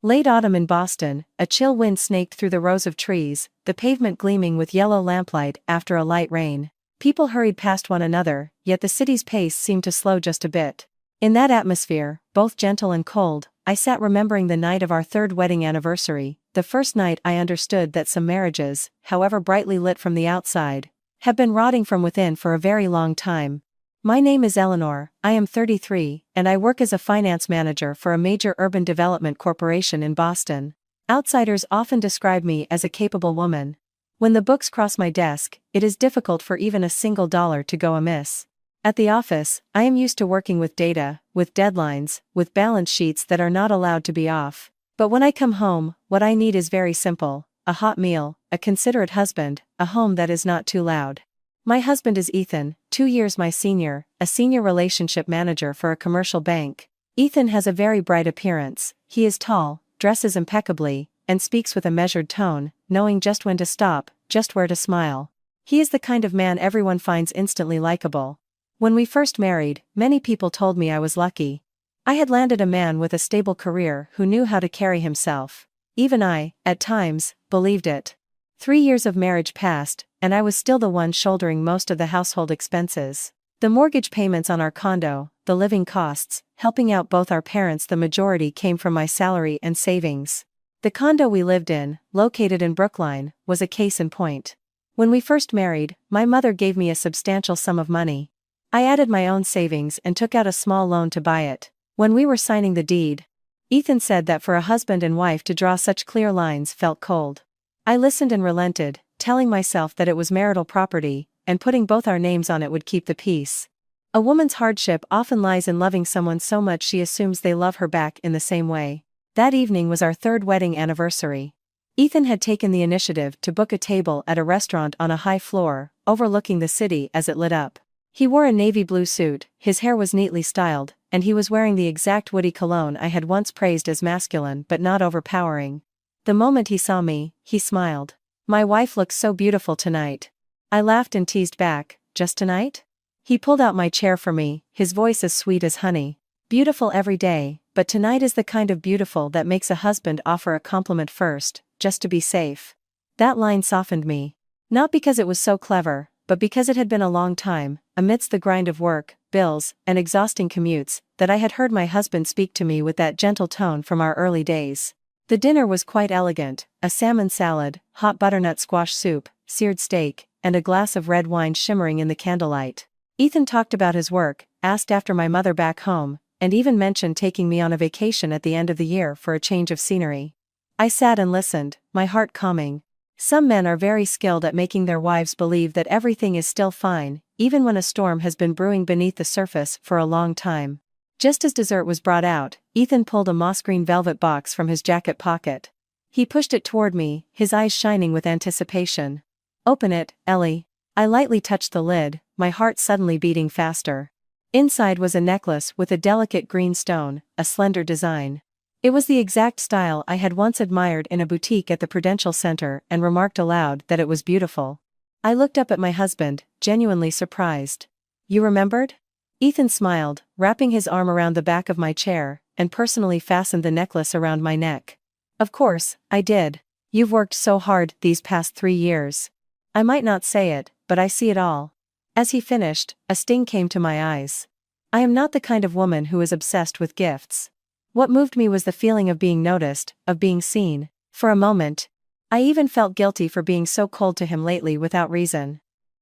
Late autumn in Boston, a chill wind snaked through the rows of trees, the pavement gleaming with yellow lamplight after a light rain. People hurried past one another, yet the city's pace seemed to slow just a bit. In that atmosphere, both gentle and cold, I sat remembering the night of our third wedding anniversary, the first night I understood that some marriages, however brightly lit from the outside, have been rotting from within for a very long time. My name is Eleanor, I am 33, and I work as a finance manager for a major urban development corporation in Boston. Outsiders often describe me as a capable woman. When the books cross my desk, it is difficult for even a single dollar to go amiss. At the office, I am used to working with data, with deadlines, with balance sheets that are not allowed to be off. But when I come home, what I need is very simple: a hot meal, a considerate husband, a home that is not too loud. My husband is Ethan, 2 years my senior, a senior relationship manager for a commercial bank. Ethan has a very bright appearance. He is tall, dresses impeccably, and speaks with a measured tone, knowing just when to stop, just where to smile. He is the kind of man everyone finds instantly likable. When we first married, many people told me I was lucky. I had landed a man with a stable career who knew how to carry himself. Even I, at times, believed it. 3 years of marriage passed, and I was still the one shouldering most of the household expenses. The mortgage payments on our condo, the living costs, helping out both our parents, the majority came from my salary and savings. The condo we lived in, located in Brookline, was a case in point. When we first married, my mother gave me a substantial sum of money. I added my own savings and took out a small loan to buy it. When we were signing the deed, Ethan said that for a husband and wife to draw such clear lines felt cold. I listened and relented, telling myself that it was marital property, and putting both our names on it would keep the peace. A woman's hardship often lies in loving someone so much she assumes they love her back in the same way. That evening was our third wedding anniversary. Ethan had taken the initiative to book a table at a restaurant on a high floor, overlooking the city as it lit up. He wore a navy blue suit, his hair was neatly styled, and he was wearing the exact woody cologne I had once praised as masculine but not overpowering. The moment he saw me, he smiled. "My wife looks so beautiful tonight." I laughed and teased back, "Just tonight?" He pulled out my chair for me, his voice as sweet as honey. "Beautiful every day, but tonight is the kind of beautiful that makes a husband offer a compliment first, just to be safe." That line softened me. Not because it was so clever, but because it had been a long time, amidst the grind of work, bills, and exhausting commutes, that I had heard my husband speak to me with that gentle tone from our early days. The dinner was quite elegant: a salmon salad, hot butternut squash soup, seared steak, and a glass of red wine shimmering in the candlelight. Ethan talked about his work, asked after my mother back home, and even mentioned taking me on a vacation at the end of the year for a change of scenery. I sat and listened, my heart calming. Some men are very skilled at making their wives believe that everything is still fine, even when a storm has been brewing beneath the surface for a long time. Just as dessert was brought out, Ethan pulled a moss-green velvet box from his jacket pocket. He pushed it toward me, his eyes shining with anticipation. "Open it, Ellie." I lightly touched the lid, my heart suddenly beating faster. Inside was a necklace with a delicate green stone, a slender design. It was the exact style I had once admired in a boutique at the Prudential Center and remarked aloud that it was beautiful. I looked up at my husband, genuinely surprised. "You remembered?" Ethan smiled, wrapping his arm around the back of my chair, and personally fastened the necklace around my neck. "Of course, I did. You've worked so hard these past 3 years. I might not say it, but I see it all." As he finished, a sting came to my eyes. I am not the kind of woman who is obsessed with gifts. What moved me was the feeling of being noticed, of being seen. For a moment, I even felt guilty for being so cold to him lately without reason.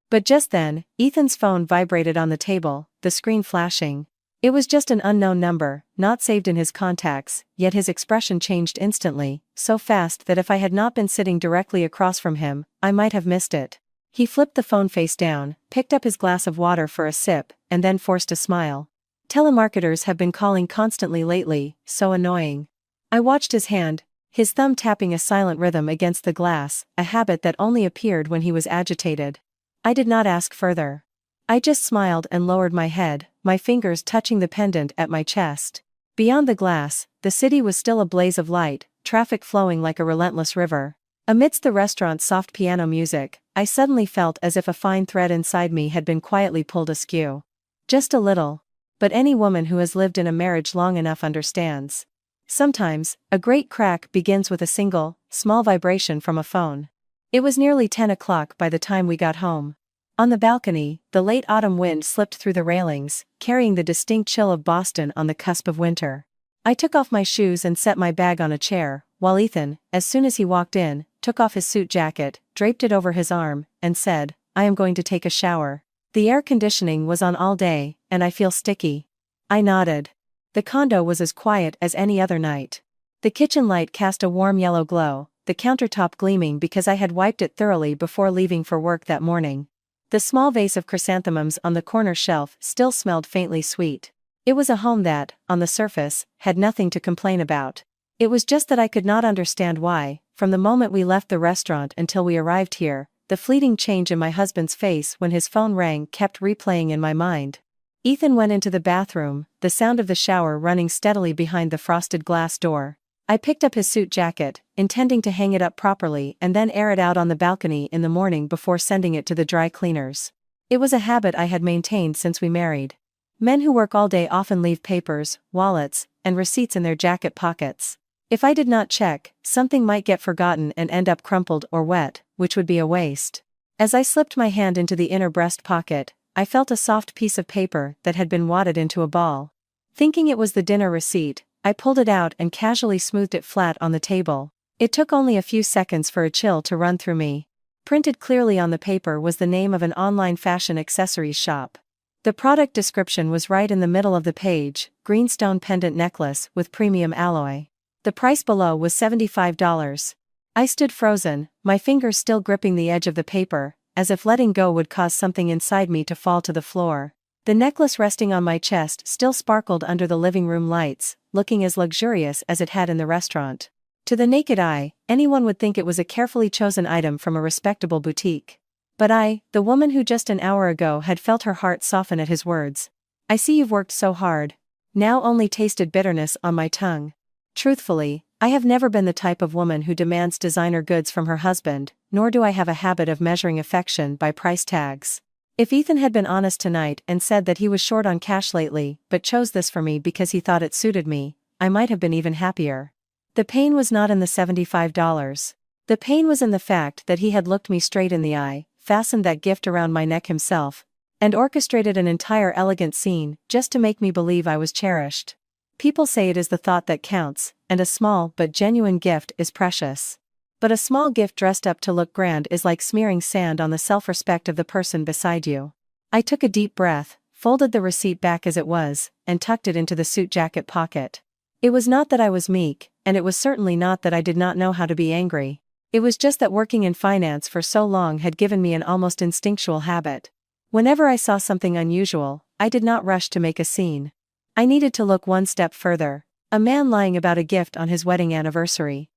But just then, Ethan's phone vibrated on the table, the screen flashing. It was just an unknown number, not saved in his contacts, yet his expression changed instantly, so fast that if I had not been sitting directly across from him, I might have missed it. He flipped the phone face down, picked up his glass of water for a sip, and then forced a smile. "Telemarketers have been calling constantly lately, so annoying." I watched his hand, his thumb tapping a silent rhythm against the glass, a habit that only appeared when he was agitated. I did not ask further. I just smiled and lowered my head, my fingers touching the pendant at my chest. Beyond the glass, the city was still a blaze of light, traffic flowing like a relentless river. Amidst the restaurant's soft piano music, I suddenly felt as if a fine thread inside me had been quietly pulled askew. Just a little. But any woman who has lived in a marriage long enough understands. Sometimes, a great crack begins with a single, small vibration from a phone. It was nearly 10 o'clock by the time we got home. On the balcony, the late autumn wind slipped through the railings, carrying the distinct chill of Boston on the cusp of winter. I took off my shoes and set my bag on a chair, while Ethan, as soon as he walked in, took off his suit jacket, draped it over his arm, and said, "I am going to take a shower. The air conditioning was on all day, and I feel sticky." I nodded. The condo was as quiet as any other night. The kitchen light cast a warm yellow glow, the countertop gleaming because I had wiped it thoroughly before leaving for work that morning. The small vase of chrysanthemums on the corner shelf still smelled faintly sweet. It was a home that, on the surface, had nothing to complain about. It was just that I could not understand why, from the moment we left the restaurant until we arrived here, the fleeting change in my husband's face when his phone rang kept replaying in my mind. Ethan went into the bathroom, the sound of the shower running steadily behind the frosted glass door. I picked up his suit jacket, intending to hang it up properly and then air it out on the balcony in the morning before sending it to the dry cleaners. It was a habit I had maintained since we married. Men who work all day often leave papers, wallets, and receipts in their jacket pockets. If I did not check, something might get forgotten and end up crumpled or wet, which would be a waste. As I slipped my hand into the inner breast pocket, I felt a soft piece of paper that had been wadded into a ball. Thinking it was the dinner receipt, I pulled it out and casually smoothed it flat on the table. It took only a few seconds for a chill to run through me. Printed clearly on the paper was the name of an online fashion accessories shop. The product description was right in the middle of the page: greenstone pendant necklace with premium alloy. The price below was $75. I stood frozen, my fingers still gripping the edge of the paper, as if letting go would cause something inside me to fall to the floor. The necklace resting on my chest still sparkled under the living room lights, looking as luxurious as it had in the restaurant. To the naked eye, anyone would think it was a carefully chosen item from a respectable boutique. But I, the woman who just an hour ago had felt her heart soften at his words, "I see you've worked so hard," now only tasted bitterness on my tongue. Truthfully, I have never been the type of woman who demands designer goods from her husband, nor do I have a habit of measuring affection by price tags. If Ethan had been honest tonight and said that he was short on cash lately but chose this for me because he thought it suited me, I might have been even happier. The pain was not in the $75. The pain was in the fact that he had looked me straight in the eye, fastened that gift around my neck himself, and orchestrated an entire elegant scene just to make me believe I was cherished. People say it is the thought that counts, and a small but genuine gift is precious. But a small gift dressed up to look grand is like smearing sand on the self-respect of the person beside you. I took a deep breath, folded the receipt back as it was, and tucked it into the suit jacket pocket. It was not that I was meek, and it was certainly not that I did not know how to be angry. It was just that working in finance for so long had given me an almost instinctual habit. Whenever I saw something unusual, I did not rush to make a scene. I needed to look one step further. A man lying about a gift on his wedding anniversary.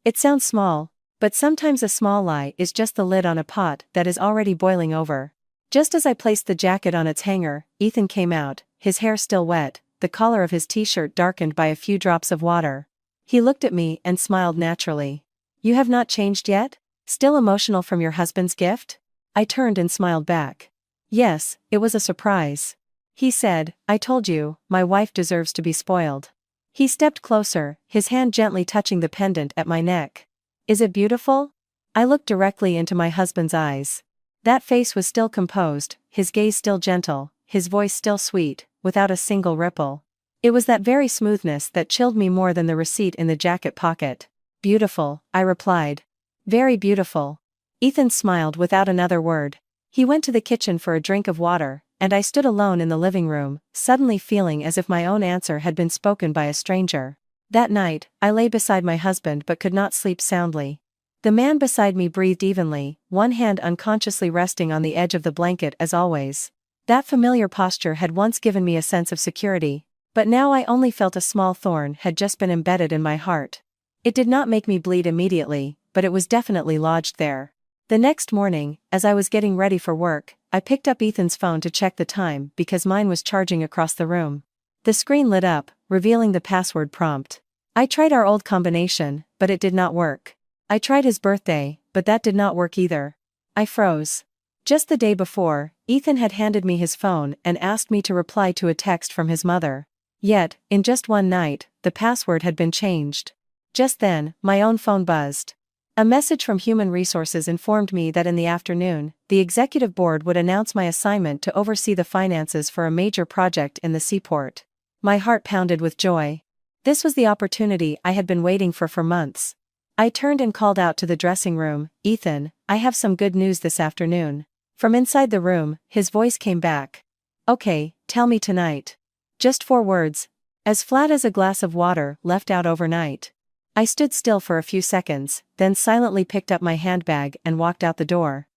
It sounds small, but sometimes a small lie is just the lid on a pot that is already boiling over. Just as I placed the jacket on its hanger, Ethan came out, his hair still wet, the collar of his t-shirt darkened by a few drops of water. He looked at me and smiled naturally. "You have not changed yet? Still emotional from your husband's gift?" I turned and smiled back. "Yes, it was a surprise." He said, "I told you, my wife deserves to be spoiled." He stepped closer, his hand gently touching the pendant at my neck. "Is it beautiful?" I looked directly into my husband's eyes. That face was still composed, his gaze still gentle, his voice still sweet, without a single ripple. It was that very smoothness that chilled me more than the receipt in the jacket pocket. "Beautiful," I replied. "Very beautiful." Ethan smiled without another word. He went to the kitchen for a drink of water, and I stood alone in the living room, suddenly feeling as if my own answer had been spoken by a stranger. That night, I lay beside my husband but could not sleep soundly. The man beside me breathed evenly, one hand unconsciously resting on the edge of the blanket as always. That familiar posture had once given me a sense of security, but now I only felt a small thorn had just been embedded in my heart. It did not make me bleed immediately, but it was definitely lodged there. The next morning, as I was getting ready for work, I picked up Ethan's phone to check the time because mine was charging across the room. The screen lit up, revealing the password prompt. I tried our old combination, but it did not work. I tried his birthday, but that did not work either. I froze. Just the day before, Ethan had handed me his phone and asked me to reply to a text from his mother. Yet, in just one night, the password had been changed. Just then, my own phone buzzed. A message from Human Resources informed me that in the afternoon, the executive board would announce my assignment to oversee the finances for a major project in the seaport. My heart pounded with joy. This was the opportunity I had been waiting for months. I turned and called out to the dressing room, "Ethan, I have some good news this afternoon." From inside the room, his voice came back. "Okay, tell me tonight." Just 4 words. As flat as a glass of water left out overnight. I stood still for a few seconds, then silently picked up my handbag and walked out the door.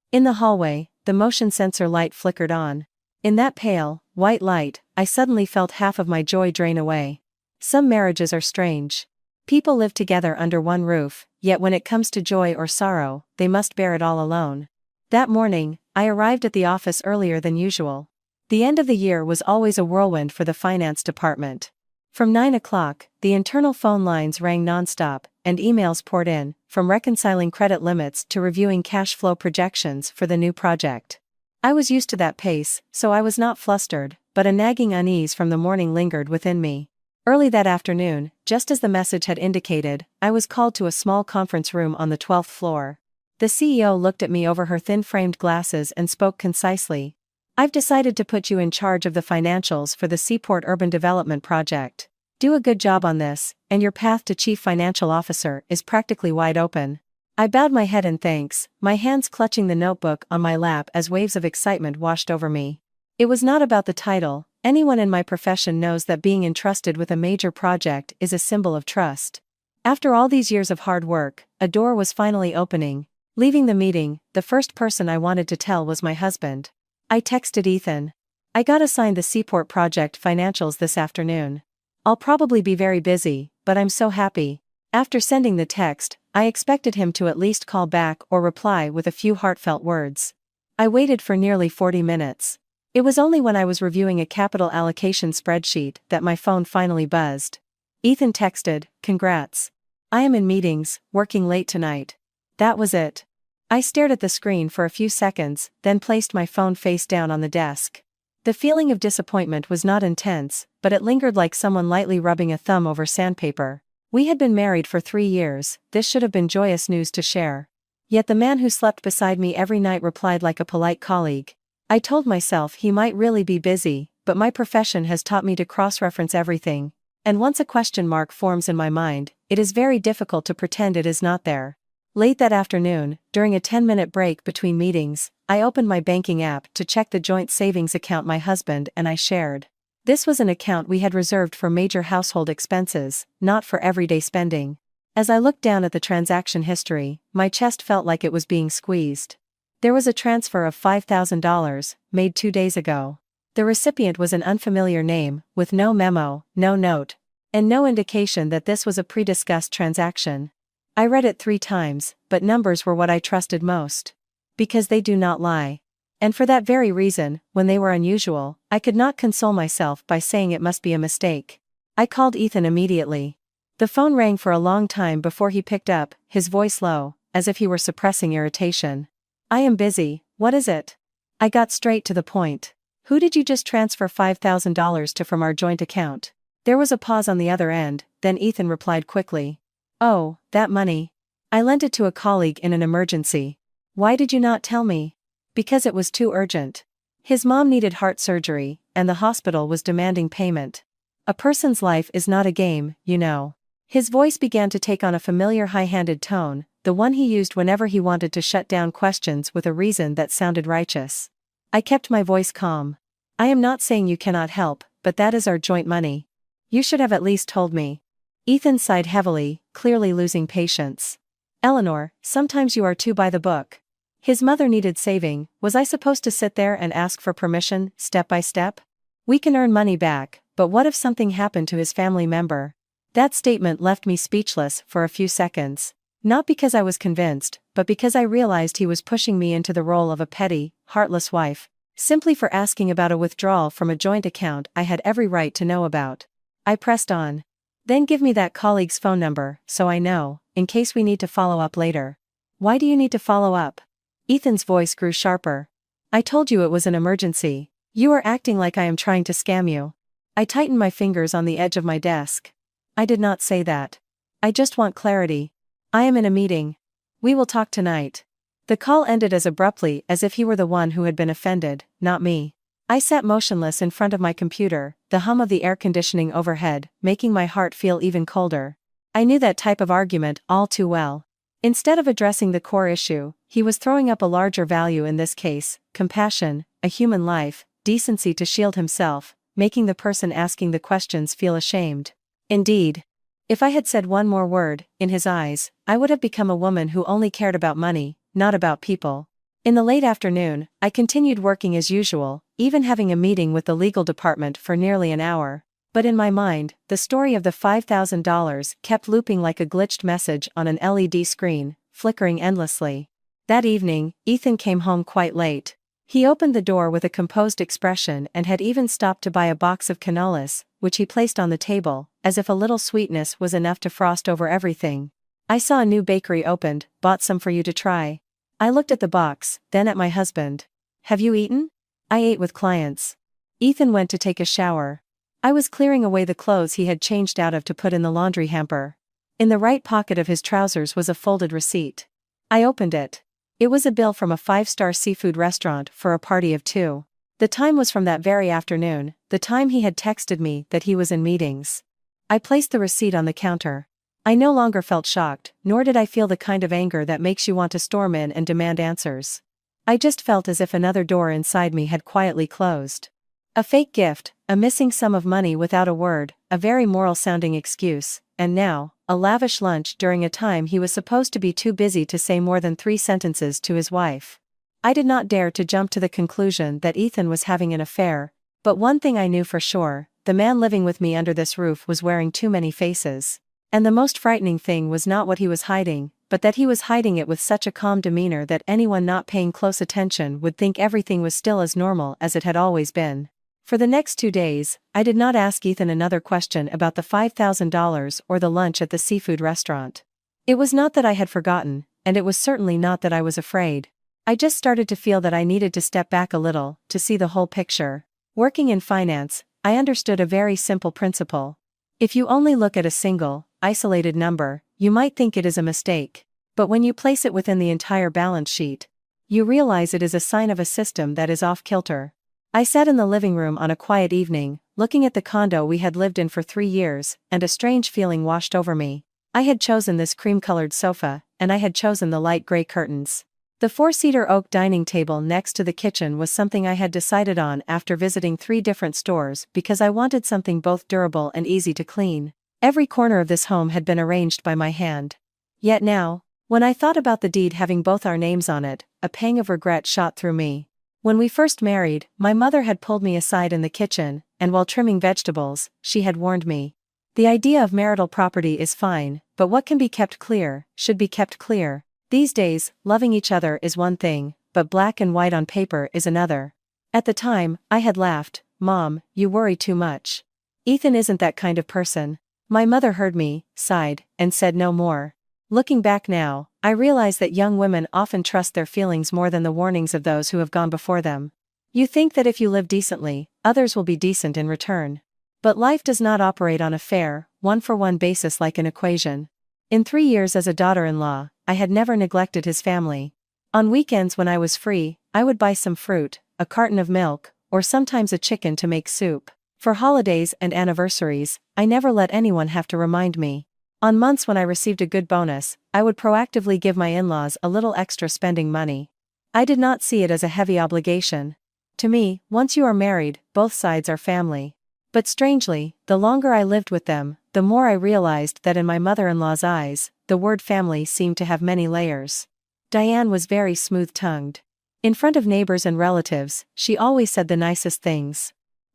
In the hallway, the motion sensor light flickered on. In that pale, white light, I suddenly felt half of my joy drain away. Some marriages are strange. People live together under one roof, yet when it comes to joy or sorrow, they must bear it all alone. That morning, I arrived at the office earlier than usual. The end of the year was always a whirlwind for the finance department. From 9 o'clock, the internal phone lines rang nonstop, and emails poured in, from reconciling credit limits to reviewing cash flow projections for the new project. I was used to that pace, so I was not flustered, but a nagging unease from the morning lingered within me. Early that afternoon, just as the message had indicated, I was called to a small conference room on the 12th floor. The CEO looked at me over her thin-framed glasses and spoke concisely. "I've decided to put you in charge of the financials for the Seaport Urban Development Project. Do a good job on this, and your path to Chief Financial Officer is practically wide open." I bowed my head in thanks, my hands clutching the notebook on my lap as waves of excitement washed over me. It was not about the title. Anyone in my profession knows that being entrusted with a major project is a symbol of trust. After all these years of hard work, a door was finally opening. Leaving the meeting, the first person I wanted to tell was my husband. I texted Ethan. "I got assigned the Seaport Project financials this afternoon. I'll probably be very busy, but I'm so happy." After sending the text, I expected him to at least call back or reply with a few heartfelt words. I waited for nearly 40 minutes. It was only when I was reviewing a capital allocation spreadsheet that my phone finally buzzed. Ethan texted, "Congrats. I am in meetings, working late tonight." That was it. I stared at the screen for a few seconds, then placed my phone face down on the desk. The feeling of disappointment was not intense, but it lingered like someone lightly rubbing a thumb over sandpaper. We had been married for 3 years, this should have been joyous news to share. Yet the man who slept beside me every night replied like a polite colleague. I told myself he might really be busy, but my profession has taught me to cross-reference everything. And once a question mark forms in my mind, it is very difficult to pretend it is not there. Late that afternoon, during a 10-minute break between meetings, I opened my banking app to check the joint savings account my husband and I shared. This was an account we had reserved for major household expenses, not for everyday spending. As I looked down at the transaction history, my chest felt like it was being squeezed. There was a transfer of $5,000, made 2 days ago. The recipient was an unfamiliar name, with no memo, no note, and no indication that this was a pre-discussed transaction. I read it 3 times, but numbers were what I trusted most. Because they do not lie. And for that very reason, when they were unusual, I could not console myself by saying it must be a mistake. I called Ethan immediately. The phone rang for a long time before he picked up, his voice low, as if he were suppressing irritation. "I am busy, what is it?" I got straight to the point. "Who did you just transfer $5,000 to from our joint account?" There was a pause on the other end, then Ethan replied quickly. "Oh, that money. I lent it to a colleague in an emergency." "Why did you not tell me?" "Because it was too urgent. His mom needed heart surgery, and the hospital was demanding payment. A person's life is not a game, you know." His voice began to take on a familiar high-handed tone, the one he used whenever he wanted to shut down questions with a reason that sounded righteous. I kept my voice calm. "I am not saying you cannot help, but that is our joint money. You should have at least told me." Ethan sighed heavily, clearly losing patience. "Eleanor, sometimes you are too by the book. His mother needed saving, was I supposed to sit there and ask for permission, step by step? We can earn money back, but what if something happened to his family member?" That statement left me speechless for a few seconds. Not because I was convinced, but because I realized he was pushing me into the role of a petty, heartless wife, simply for asking about a withdrawal from a joint account I had every right to know about. I pressed on. "Then give me that colleague's phone number, so I know, in case we need to follow up later." "Why do you need to follow up?" Ethan's voice grew sharper. "I told you it was an emergency. You are acting like I am trying to scam you." I tightened my fingers on the edge of my desk. I did not say that. I just want clarity. I am in a meeting. We will talk tonight. The call ended as abruptly as if he were the one who had been offended, not me. I sat motionless in front of my computer, the hum of the air conditioning overhead, making my heart feel even colder. I knew that type of argument all too well. Instead of addressing the core issue, he was throwing up a larger value in this case, compassion, a human life, decency to shield himself, making the person asking the questions feel ashamed. Indeed. If I had said one more word, in his eyes, I would have become a woman who only cared about money, not about people. In the late afternoon, I continued working as usual, even having a meeting with the legal department for nearly an hour. But in my mind, the story of the $5,000 kept looping like a glitched message on an LED screen, flickering endlessly. That evening, Ethan came home quite late. He opened the door with a composed expression and had even stopped to buy a box of cannolis, which he placed on the table, as if a little sweetness was enough to frost over everything. I saw a new bakery opened, bought some for you to try. I looked at the box, then at my husband. Have you eaten? I ate with clients. Ethan went to take a shower. I was clearing away the clothes he had changed out of to put in the laundry hamper. In the right pocket of his trousers was a folded receipt. I opened it. It was a bill from a 5-star seafood restaurant for a party of 2. The time was from that very afternoon, the time he had texted me that he was in meetings. I placed the receipt on the counter. I no longer felt shocked, nor did I feel the kind of anger that makes you want to storm in and demand answers. I just felt as if another door inside me had quietly closed. A fake gift, a missing sum of money without a word, a very moral-sounding excuse, and now, a lavish lunch during a time he was supposed to be too busy to say more than 3 sentences to his wife. I did not dare to jump to the conclusion that Ethan was having an affair, but one thing I knew for sure, the man living with me under this roof was wearing too many faces. And the most frightening thing was not what he was hiding, but that he was hiding it with such a calm demeanor that anyone not paying close attention would think everything was still as normal as it had always been. For the next 2 days, I did not ask Ethan another question about the $5,000 or the lunch at the seafood restaurant. It was not that I had forgotten, and it was certainly not that I was afraid. I just started to feel that I needed to step back a little, to see the whole picture. Working in finance, I understood a very simple principle. If you only look at a single, isolated number, you might think it is a mistake. But when you place it within the entire balance sheet, you realize it is a sign of a system that is off-kilter. I sat in the living room on a quiet evening, looking at the condo we had lived in for 3 years, and a strange feeling washed over me. I had chosen this cream-colored sofa, and I had chosen the light gray curtains. The 4-seater oak dining table next to the kitchen was something I had decided on after visiting 3 different stores because I wanted something both durable and easy to clean. Every corner of this home had been arranged by my hand. Yet now, when I thought about the deed having both our names on it, a pang of regret shot through me. When we first married, my mother had pulled me aside in the kitchen, and while trimming vegetables, she had warned me. The idea of marital property is fine, but what can be kept clear, should be kept clear. These days, loving each other is one thing, but black and white on paper is another. At the time, I had laughed, "Mom, you worry too much. Ethan isn't that kind of person." My mother heard me, sighed, and said no more. Looking back now, I realize that young women often trust their feelings more than the warnings of those who have gone before them. You think that if you live decently, others will be decent in return. But life does not operate on a fair, one-for-one basis like an equation. In 3 years as a daughter-in-law, I had never neglected his family. On weekends when I was free, I would buy some fruit, a carton of milk, or sometimes a chicken to make soup. For holidays and anniversaries, I never let anyone have to remind me. On months when I received a good bonus, I would proactively give my in-laws a little extra spending money. I did not see it as a heavy obligation. To me, once you are married, both sides are family. But strangely, the longer I lived with them, the more I realized that in my mother-in-law's eyes, the word family seemed to have many layers. Diane was very smooth-tongued. In front of neighbors and relatives, she always said the nicest things.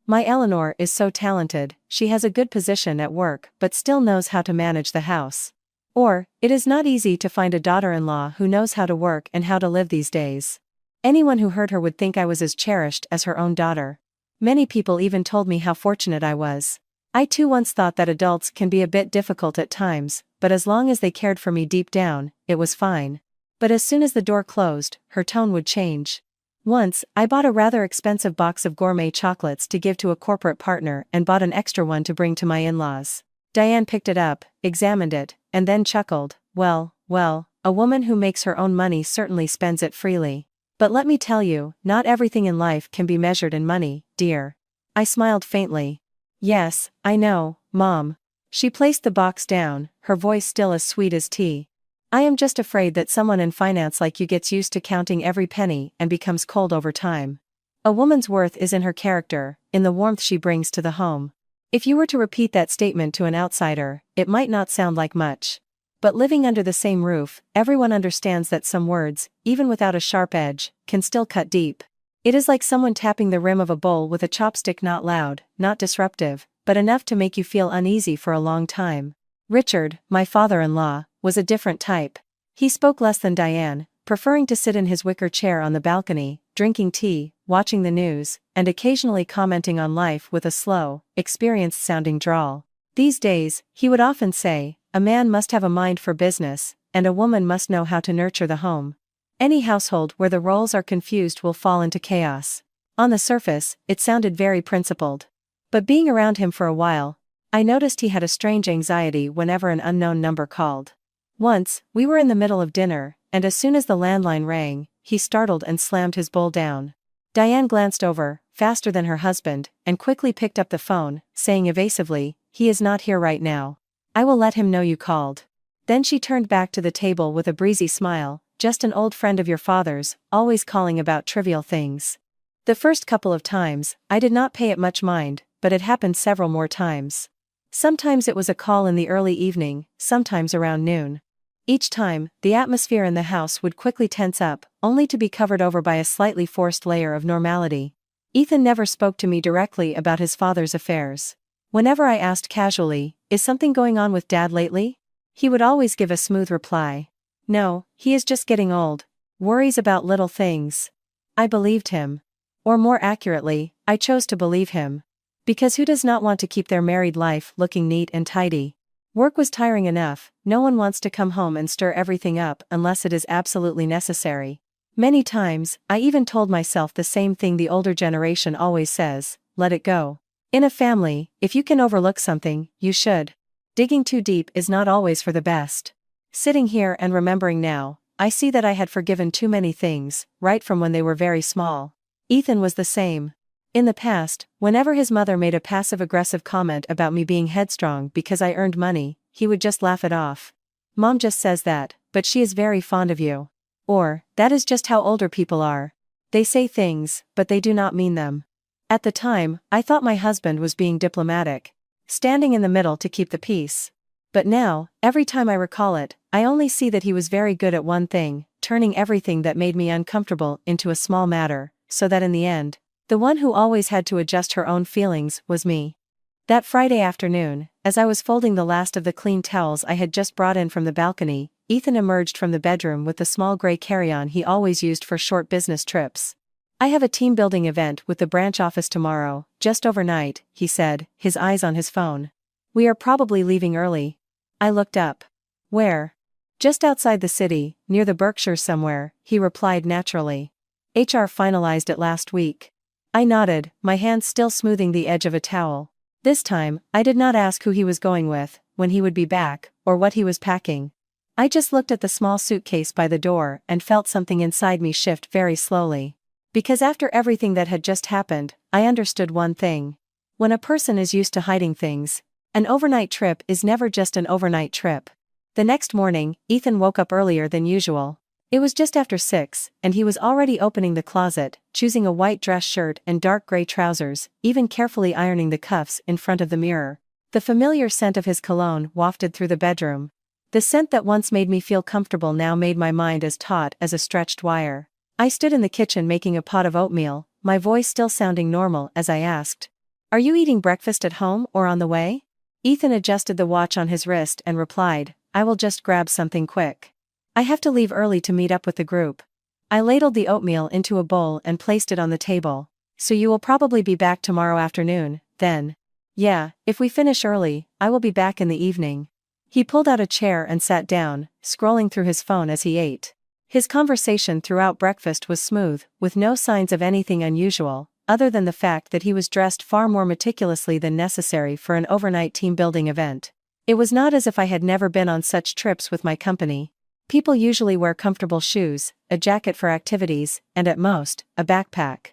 My Eleanor is so talented, she has a good position at work but still knows how to manage the house. Or, it is not easy to find a daughter-in-law who knows how to work and how to live these days. Anyone who heard her would think I was as cherished as her own daughter. Many people even told me how fortunate I was. I too once thought that adults can be a bit difficult at times, but as long as they cared for me deep down, it was fine. But as soon as the door closed, her tone would change. Once, I bought a rather expensive box of gourmet chocolates to give to a corporate partner and bought an extra one to bring to my in-laws. Diane picked it up, examined it, and then chuckled. Well, a woman who makes her own money certainly spends it freely. But let me tell you, not everything in life can be measured in money, dear. I smiled faintly. Yes, I know, Mom. She placed the box down, her voice still as sweet as tea. I am just afraid that someone in finance like you gets used to counting every penny and becomes cold over time. A woman's worth is in her character, in the warmth she brings to the home. If you were to repeat that statement to an outsider, it might not sound like much. But living under the same roof, everyone understands that some words, even without a sharp edge, can still cut deep. It is like someone tapping the rim of a bowl with a chopstick, not loud, not disruptive, but enough to make you feel uneasy for a long time. Richard, my father-in-law, was a different type. He spoke less than Diane, preferring to sit in his wicker chair on the balcony, drinking tea, watching the news, and occasionally commenting on life with a slow, experienced-sounding drawl. These days, he would often say, a man must have a mind for business, and a woman must know how to nurture the home. Any household where the roles are confused will fall into chaos. On the surface, it sounded very principled. But being around him for a while, I noticed he had a strange anxiety whenever an unknown number called. Once, we were in the middle of dinner, and as soon as the landline rang, he startled and slammed his bowl down. Diane glanced over, faster than her husband, and quickly picked up the phone, saying evasively, "He is not here right now. I will let him know you called." Then she turned back to the table with a breezy smile, "Just an old friend of your father's, always calling about trivial things." The first couple of times, I did not pay it much mind, but it happened several more times. Sometimes it was a call in the early evening, sometimes around noon. Each time, the atmosphere in the house would quickly tense up, only to be covered over by a slightly forced layer of normality. Ethan never spoke to me directly about his father's affairs. Whenever I asked casually, "Is something going on with Dad lately?" he would always give a smooth reply. "No, he is just getting old. Worries about little things." I believed him. Or more accurately, I chose to believe him. Because who does not want to keep their married life looking neat and tidy? Work was tiring enough, no one wants to come home and stir everything up unless it is absolutely necessary. Many times, I even told myself the same thing the older generation always says, let it go. In a family, if you can overlook something, you should. Digging too deep is not always for the best. Sitting here and remembering now, I see that I had forgiven too many things, right from when they were very small. Ethan was the same. In the past, whenever his mother made a passive-aggressive comment about me being headstrong because I earned money, he would just laugh it off. "Mom just says that, but she is very fond of you." Or, "That is just how older people are. They say things, but they do not mean them." At the time, I thought my husband was being diplomatic, standing in the middle to keep the peace. But now, every time I recall it, I only see that he was very good at one thing, turning everything that made me uncomfortable into a small matter, so that in the end, the one who always had to adjust her own feelings was me. That Friday afternoon, as I was folding the last of the clean towels I had just brought in from the balcony, Ethan emerged from the bedroom with the small gray carry-on he always used for short business trips. "I have a team-building event with the branch office tomorrow, just overnight," he said, his eyes on his phone. "We are probably leaving early." I looked up. "Where?" "Just outside the city, near the Berkshires somewhere," he replied naturally. "HR finalized it last week." I nodded, my hands still smoothing the edge of a towel. This time, I did not ask who he was going with, when he would be back, or what he was packing. I just looked at the small suitcase by the door and felt something inside me shift very slowly. Because after everything that had just happened, I understood one thing. When a person is used to hiding things, an overnight trip is never just an overnight trip. The next morning, Ethan woke up earlier than usual. It was just after 6, and he was already opening the closet, choosing a white dress shirt and dark gray trousers, even carefully ironing the cuffs in front of the mirror. The familiar scent of his cologne wafted through the bedroom. The scent that once made me feel comfortable now made my mind as taut as a stretched wire. I stood in the kitchen making a pot of oatmeal, my voice still sounding normal as I asked, "Are you eating breakfast at home or on the way?" Ethan adjusted the watch on his wrist and replied, "I will just grab something quick. I have to leave early to meet up with the group." I ladled the oatmeal into a bowl and placed it on the table. "So you will probably be back tomorrow afternoon, then?" "Yeah, if we finish early, I will be back in the evening." He pulled out a chair and sat down, scrolling through his phone as he ate. His conversation throughout breakfast was smooth, with no signs of anything unusual, other than the fact that he was dressed far more meticulously than necessary for an overnight team-building event. It was not as if I had never been on such trips with my company. People usually wear comfortable shoes, a jacket for activities, and at most, a backpack.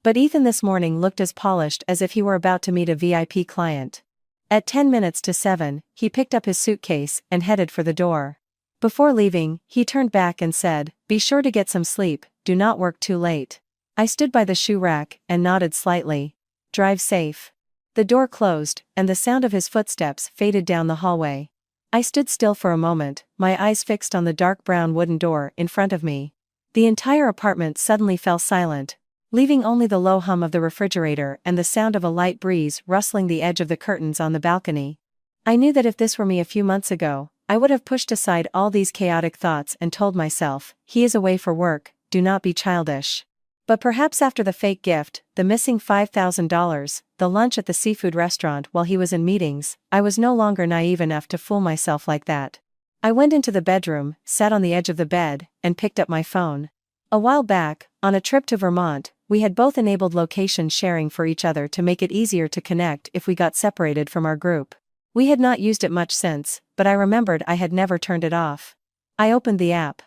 But Ethan this morning looked as polished as if he were about to meet a VIP client. At 10 minutes to 7, he picked up his suitcase and headed for the door. Before leaving, he turned back and said, "Be sure to get some sleep, do not work too late." I stood by the shoe rack and nodded slightly. "Drive safe." The door closed, and the sound of his footsteps faded down the hallway. I stood still for a moment, my eyes fixed on the dark brown wooden door in front of me. The entire apartment suddenly fell silent, leaving only the low hum of the refrigerator and the sound of a light breeze rustling the edge of the curtains on the balcony. I knew that if this were me a few months ago, I would have pushed aside all these chaotic thoughts and told myself, "He is away for work, do not be childish." But perhaps after the fake gift, the missing $5,000, the lunch at the seafood restaurant while he was in meetings, I was no longer naive enough to fool myself like that. I went into the bedroom, sat on the edge of the bed, and picked up my phone. A while back, on a trip to Vermont, we had both enabled location sharing for each other to make it easier to connect if we got separated from our group. We had not used it much since, but I remembered I had never turned it off. I opened the app.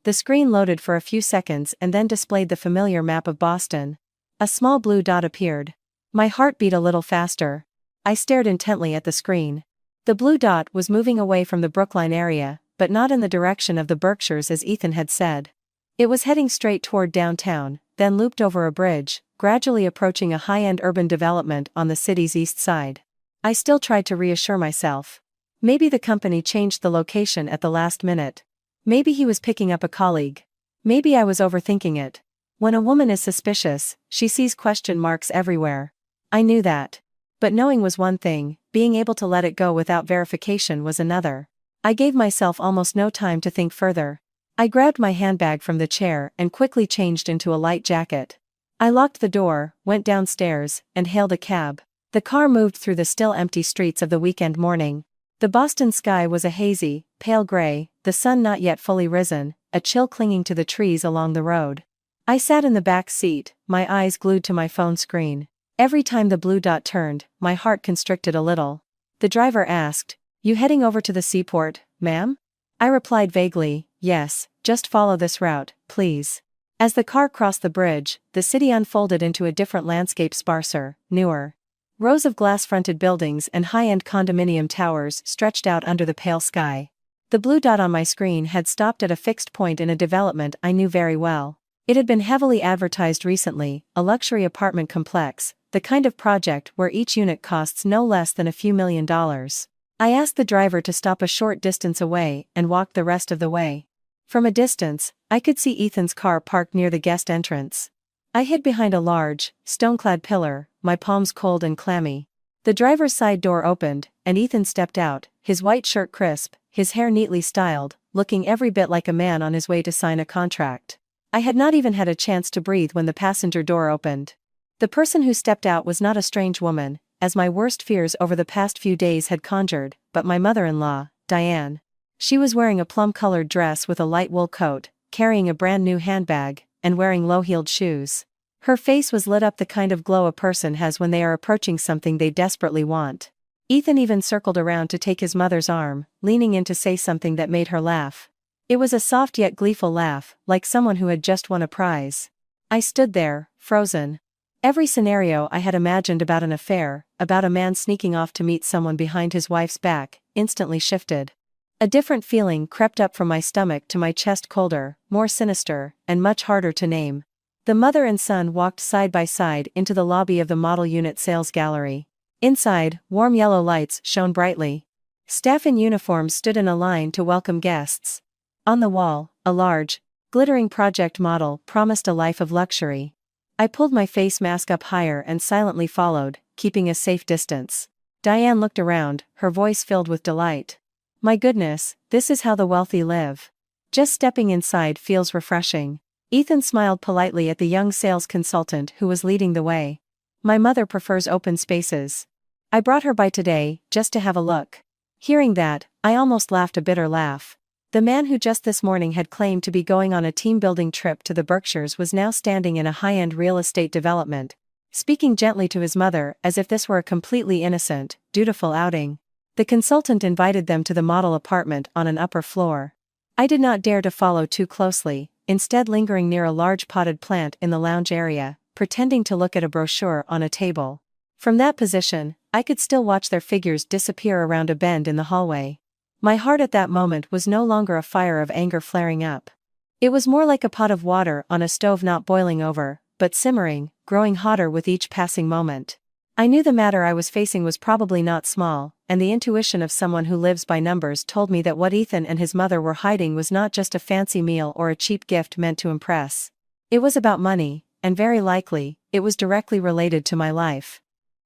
The screen loaded for a few seconds and then displayed the familiar map of Boston. A small blue dot appeared. My heart beat a little faster. I stared intently at the screen. The blue dot was moving away from the Brookline area, but not in the direction of the Berkshires as Ethan had said. It was heading straight toward downtown, then looped over a bridge, gradually approaching a high-end urban development on the city's east side. I still tried to reassure myself. Maybe the company changed the location at the last minute. Maybe he was picking up a colleague. Maybe I was overthinking it. When a woman is suspicious, she sees question marks everywhere. I knew that. But knowing was one thing, being able to let it go without verification was another. I gave myself almost no time to think further. I grabbed my handbag from the chair and quickly changed into a light jacket. I locked the door, went downstairs, and hailed a cab. The car moved through the still empty streets of the weekend morning. The Boston sky was a hazy, pale gray, the sun not yet fully risen, a chill clinging to the trees along the road. I sat in the back seat, my eyes glued to my phone screen. Every time the blue dot turned, my heart constricted a little. The driver asked, "You heading over to the seaport, ma'am?" I replied vaguely, "Yes, just follow this route, please." As the car crossed the bridge, the city unfolded into a different landscape, sparser, newer. Rows of glass-fronted buildings and high-end condominium towers stretched out under the pale sky. The blue dot on my screen had stopped at a fixed point in a development I knew very well. It had been heavily advertised recently, a luxury apartment complex, the kind of project where each unit costs no less than a few $1,000,000. I asked the driver to stop a short distance away and walked the rest of the way. From a distance, I could see Ethan's car parked near the guest entrance. I hid behind a large, stone-clad pillar, my palms cold and clammy. The driver's side door opened, and Ethan stepped out, his white shirt crisp, his hair neatly styled, looking every bit like a man on his way to sign a contract. I had not even had a chance to breathe when the passenger door opened. The person who stepped out was not a strange woman, as my worst fears over the past few days had conjured, but my mother-in-law, Diane. She was wearing a plum-colored dress with a light wool coat, carrying a brand-new handbag, and wearing low-heeled shoes. Her face was lit up the kind of glow a person has when they are approaching something they desperately want. Ethan even circled around to take his mother's arm, leaning in to say something that made her laugh. It was a soft yet gleeful laugh, like someone who had just won a prize. I stood there, frozen. Every scenario I had imagined about an affair, about a man sneaking off to meet someone behind his wife's back, instantly shifted. A different feeling crept up from my stomach to my chest, colder, more sinister, and much harder to name. The mother and son walked side by side into the lobby of the model unit sales gallery. Inside, warm yellow lights shone brightly. Staff in uniform stood in a line to welcome guests. On the wall, a large, glittering project model promised a life of luxury. I pulled my face mask up higher and silently followed, keeping a safe distance. Diane looked around, her voice filled with delight. "My goodness, this is how the wealthy live. Just stepping inside feels refreshing." Ethan smiled politely at the young sales consultant who was leading the way. "My mother prefers open spaces. I brought her by today, just to have a look." Hearing that, I almost laughed a bitter laugh. The man who just this morning had claimed to be going on a team-building trip to the Berkshires was now standing in a high-end real estate development, speaking gently to his mother as if this were a completely innocent, dutiful outing. The consultant invited them to the model apartment on an upper floor. I did not dare to follow too closely, instead lingering near a large potted plant in the lounge area, pretending to look at a brochure on a table. From that position, I could still watch their figures disappear around a bend in the hallway. My heart at that moment was no longer a fire of anger flaring up. It was more like a pot of water on a stove not boiling over, but simmering, growing hotter with each passing moment. I knew the matter I was facing was probably not small, and the intuition of someone who lives by numbers told me that what Ethan and his mother were hiding was not just a fancy meal or a cheap gift meant to impress. It was about money, and very likely, it was directly related to my life.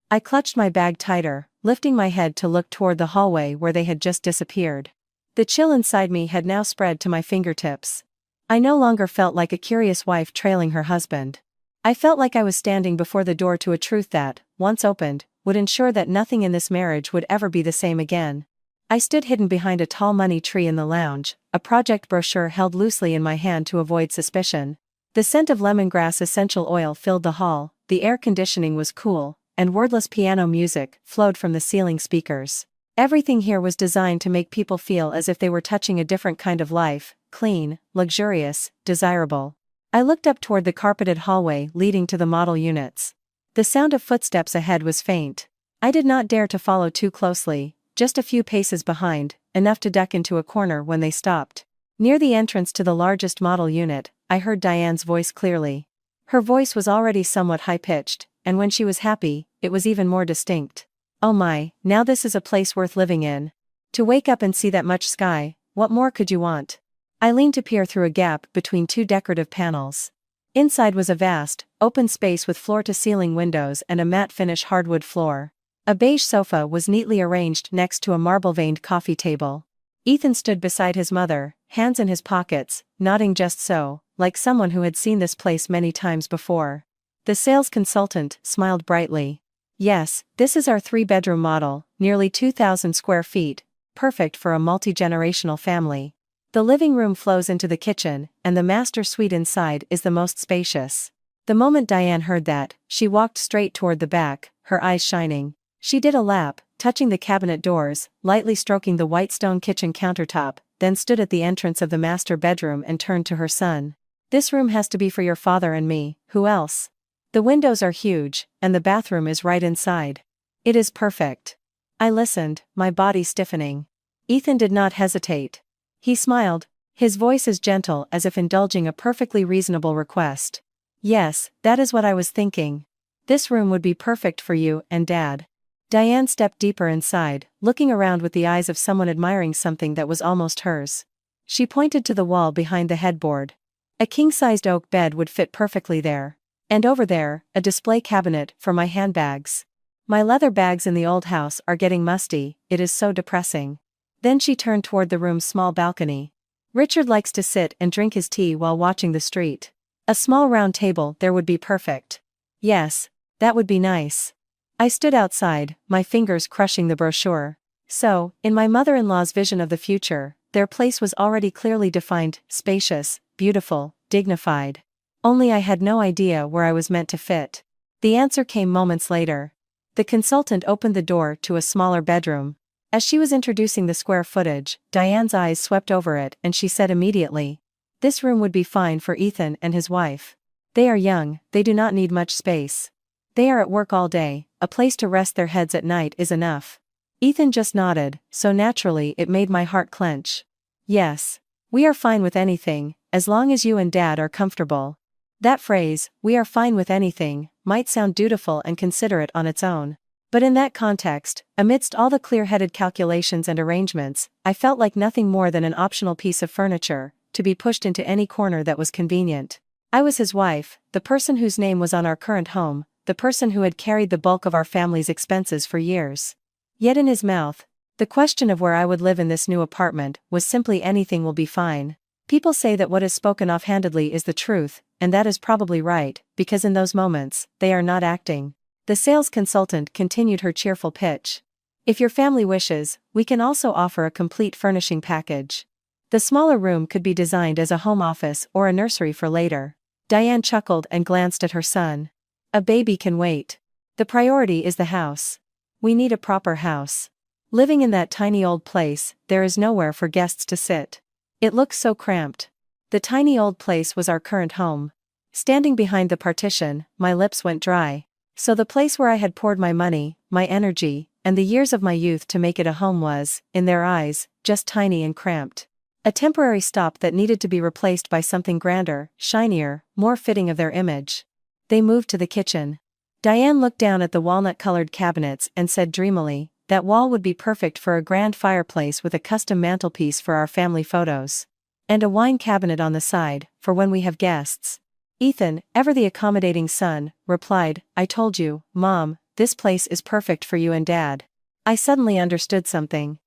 I clutched my bag tighter, lifting my head to look toward the hallway where they had just disappeared. The chill inside me had now spread to my fingertips. I no longer felt like a curious wife trailing her husband. I felt like I was standing before the door to a truth that, once opened, would ensure that nothing in this marriage would ever be the same again. I stood hidden behind a tall money tree in the lounge, a project brochure held loosely in my hand to avoid suspicion. The scent of lemongrass essential oil filled the hall, the air conditioning was cool, and wordless piano music flowed from the ceiling speakers. Everything here was designed to make people feel as if they were touching a different kind of life, clean, luxurious, desirable. I looked up toward the carpeted hallway leading to the model units. The sound of footsteps ahead was faint. I did not dare to follow too closely, just a few paces behind, enough to duck into a corner when they stopped. Near the entrance to the largest model unit, I heard Diane's voice clearly. Her voice was already somewhat high-pitched, and when she was happy, it was even more distinct. Oh my, now this is a place worth living in. To wake up and see that much sky, what more could you want? I leaned to peer through a gap between two decorative panels. Inside was a vast, open space with floor-to-ceiling windows and a matte-finish hardwood floor. A beige sofa was neatly arranged next to a marble-veined coffee table. Ethan stood beside his mother, hands in his pockets, nodding just so, like someone who had seen this place many times before. The sales consultant smiled brightly. Yes, this is our 3-bedroom model, nearly 2,000 square feet, perfect for a multi-generational family. The living room flows into the kitchen, and the master suite inside is the most spacious. The moment Diane heard that, she walked straight toward the back, her eyes shining. She did a lap, touching the cabinet doors, lightly stroking the white stone kitchen countertop, then stood at the entrance of the master bedroom and turned to her son. This room has to be for your father and me, who else? The windows are huge, and the bathroom is right inside. It is perfect. I listened, my body stiffening. Ethan did not hesitate. He smiled, his voice as gentle as if indulging a perfectly reasonable request. Yes, that is what I was thinking. This room would be perfect for you and Dad. Diane stepped deeper inside, looking around with the eyes of someone admiring something that was almost hers. She pointed to the wall behind the headboard. A king-sized oak bed would fit perfectly there. And over there, a display cabinet for my handbags. My leather bags in the old house are getting musty, it is so depressing. Then she turned toward the room's small balcony. Richard likes to sit and drink his tea while watching the street. A small round table there would be perfect. Yes, that would be nice. I stood outside, my fingers crushing the brochure. So, in my mother-in-law's vision of the future, their place was already clearly defined, spacious, beautiful, dignified. Only I had no idea where I was meant to fit. The answer came moments later. The consultant opened the door to a smaller bedroom. As she was introducing the square footage, Diane's eyes swept over it and she said immediately, "This room would be fine for Ethan and his wife. They are young, they do not need much space. They are at work all day, a place to rest their heads at night is enough." Ethan just nodded, so naturally it made my heart clench. Yes. We are fine with anything, as long as you and Dad are comfortable. That phrase, "we are fine with anything," might sound dutiful and considerate on its own. But in that context, amidst all the clear-headed calculations and arrangements, I felt like nothing more than an optional piece of furniture, to be pushed into any corner that was convenient. I was his wife, the person whose name was on our current home, the person who had carried the bulk of our family's expenses for years. Yet in his mouth, the question of where I would live in this new apartment was simply anything will be fine. People say that what is spoken offhandedly is the truth, and that is probably right, because in those moments, they are not acting. The sales consultant continued her cheerful pitch. If your family wishes, we can also offer a complete furnishing package. The smaller room could be designed as a home office or a nursery for later. Diane chuckled and glanced at her son. A baby can wait. The priority is the house. We need a proper house. Living in that tiny old place, there is nowhere for guests to sit. It looks so cramped. The tiny old place was our current home. Standing behind the partition, my lips went dry. So the place where I had poured my money, my energy, and the years of my youth to make it a home was, in their eyes, just tiny and cramped. A temporary stop that needed to be replaced by something grander, shinier, more fitting of their image. They moved to the kitchen. Diane looked down at the walnut-colored cabinets and said dreamily, that wall would be perfect for a grand fireplace with a custom mantelpiece for our family photos. And a wine cabinet on the side, for when we have guests. Ethan, ever the accommodating son, replied, I told you, Mom, this place is perfect for you and Dad. I suddenly understood something.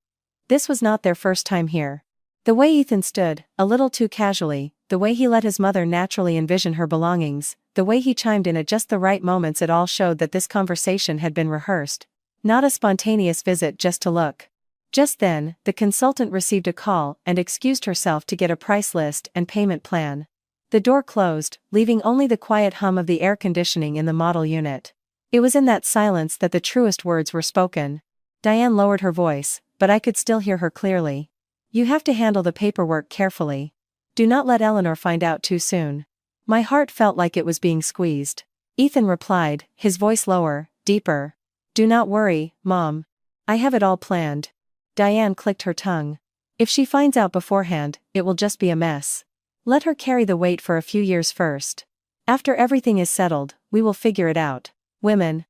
This was not their first time here. The way Ethan stood, a little too casually, the way he let his mother naturally envision her belongings, the way he chimed in at just the right moments, it all showed that this conversation had been rehearsed. Not a spontaneous visit just to look. Just then, the consultant received a call and excused herself to get a price list and payment plan. The door closed, leaving only the quiet hum of the air conditioning in the model unit. It was in that silence that the truest words were spoken. Diane lowered her voice, but I could still hear her clearly. You have to handle the paperwork carefully. Do not let Eleanor find out too soon. My heart felt like it was being squeezed. Ethan replied, his voice lower, deeper. Do not worry, Mom. I have it all planned. Diane clicked her tongue. If she finds out beforehand, it will just be a mess. Let her carry the weight for a few years first. After everything is settled, we will figure it out. Women.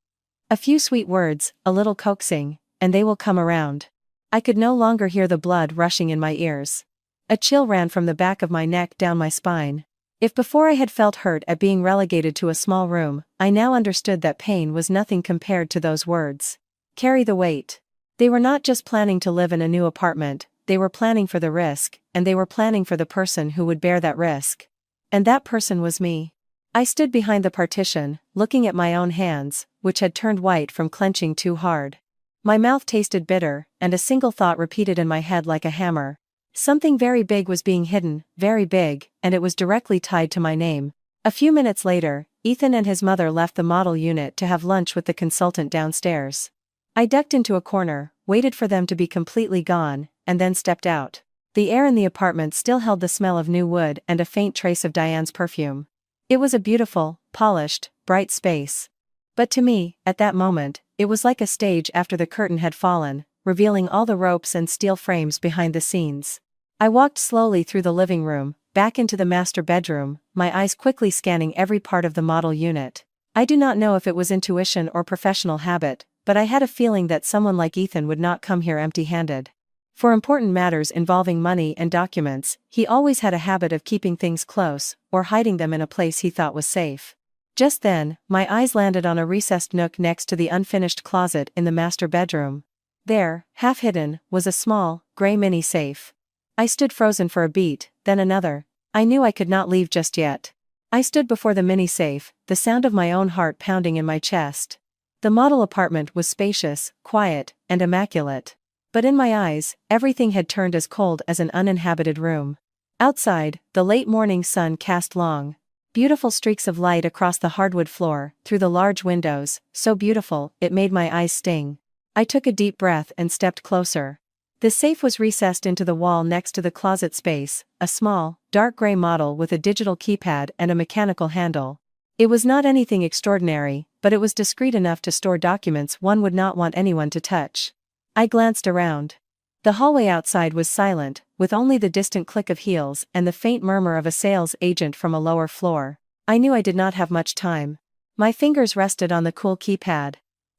A few sweet words, a little coaxing, and they will come around. I could no longer hear the blood rushing in my ears. A chill ran from the back of my neck down my spine. If before I had felt hurt at being relegated to a small room, I now understood that pain was nothing compared to those words. Carry the weight. They were not just planning to live in a new apartment, they were planning for the risk, and they were planning for the person who would bear that risk. And that person was me. I stood behind the partition, looking at my own hands, which had turned white from clenching too hard. My mouth tasted bitter, and a single thought repeated in my head like a hammer. Something very big was being hidden, very big, and it was directly tied to my name. A few minutes later, Ethan and his mother left the model unit to have lunch with the consultant downstairs. I ducked into a corner, waited for them to be completely gone, and then stepped out. The air in the apartment still held the smell of new wood and a faint trace of Diane's perfume. It was a beautiful, polished, bright space. But to me, at that moment, it was like a stage after the curtain had fallen, revealing all the ropes and steel frames behind the scenes. I walked slowly through the living room, back into the master bedroom, my eyes quickly scanning every part of the model unit. I do not know if it was intuition or professional habit, but I had a feeling that someone like Ethan would not come here empty-handed. For important matters involving money and documents, he always had a habit of keeping things close, or hiding them in a place he thought was safe. Just then, my eyes landed on a recessed nook next to the unfinished closet in the master bedroom. There, half hidden, was a small, gray mini safe. I stood frozen for a beat, then another. I knew I could not leave just yet. I stood before the mini safe, the sound of my own heart pounding in my chest. The model apartment was spacious, quiet, and immaculate. But in my eyes, everything had turned as cold as an uninhabited room. Outside, the late morning sun cast long, beautiful streaks of light across the hardwood floor, through the large windows, so beautiful, it made my eyes sting. I took a deep breath and stepped closer. The safe was recessed into the wall next to the closet space, a small, dark gray model with a digital keypad and a mechanical handle. It was not anything extraordinary, but it was discreet enough to store documents one would not want anyone to touch. I glanced around. The hallway outside was silent, with only the distant click of heels and the faint murmur of a sales agent from a lower floor. I knew I did not have much time. My fingers rested on the cool keypad.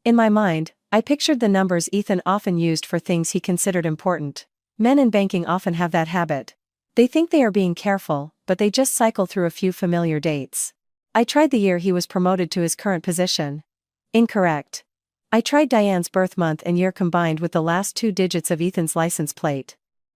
In my mind, I pictured the numbers Ethan often used for things he considered important. Men in banking often have that habit. They think they are being careful, but they just cycle through a few familiar dates. I tried the year he was promoted to his current position. Incorrect. I tried Diane's birth month and year combined with the last 2 digits of Ethan's license plate.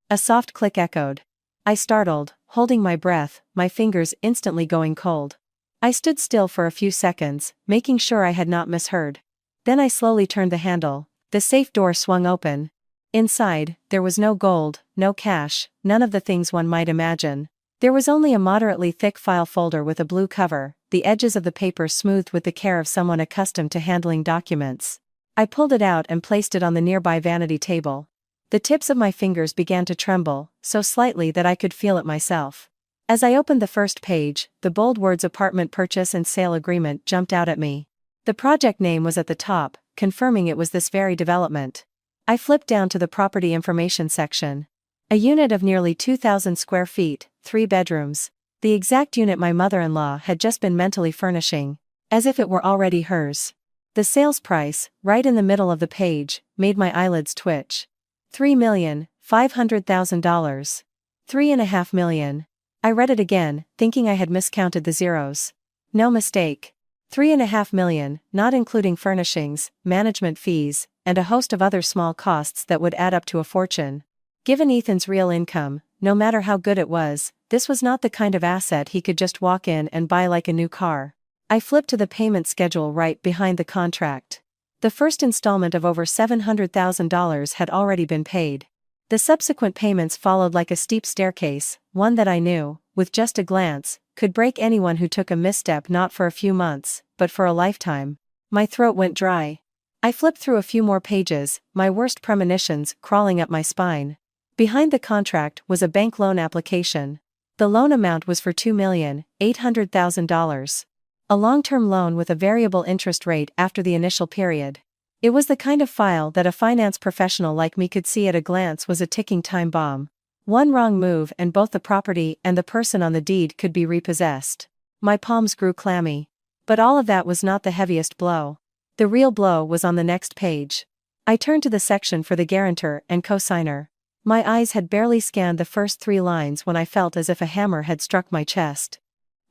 A soft click echoed. I startled, holding my breath, my fingers instantly going cold. I stood still for a few seconds, making sure I had not misheard. Then I slowly turned the handle. The safe door swung open. Inside, there was no gold, no cash, none of the things one might imagine. There was only a moderately thick file folder with a blue cover, the edges of the paper smoothed with the care of someone accustomed to handling documents. I pulled it out and placed it on the nearby vanity table. The tips of my fingers began to tremble, so slightly that I could feel it myself. As I opened the first page, the bold words "Apartment Purchase and Sale Agreement" jumped out at me. The project name was at the top, confirming it was this very development. I flipped down to the property information section. A unit of nearly 2,000 square feet, 3 bedrooms. The exact unit my mother-in-law had just been mentally furnishing, as if it were already hers. The sales price, right in the middle of the page, made my eyelids twitch. $3,500,000. $3.5 million. I read it again, thinking I had miscounted the zeros. No mistake. $3.5 million, not including furnishings, management fees, and a host of other small costs that would add up to a fortune. Given Ethan's real income, no matter how good it was, this was not the kind of asset he could just walk in and buy like a new car. I flipped to the payment schedule right behind the contract. The first installment of over $700,000 had already been paid. The subsequent payments followed like a steep staircase, one that I knew, with just a glance, could break anyone who took a misstep not for a few months, but for a lifetime. My throat went dry. I flipped through a few more pages, my worst premonitions crawling up my spine. Behind the contract was a bank loan application. The loan amount was for $2,800,000. A long-term loan with a variable interest rate after the initial period. It was the kind of file that a finance professional like me could see at a glance was a ticking time bomb. One wrong move and both the property and the person on the deed could be repossessed. My palms grew clammy. But all of that was not the heaviest blow. The real blow was on the next page. I turned to the section for the guarantor and co-signer. My eyes had barely scanned the first 3 lines when I felt as if a hammer had struck my chest.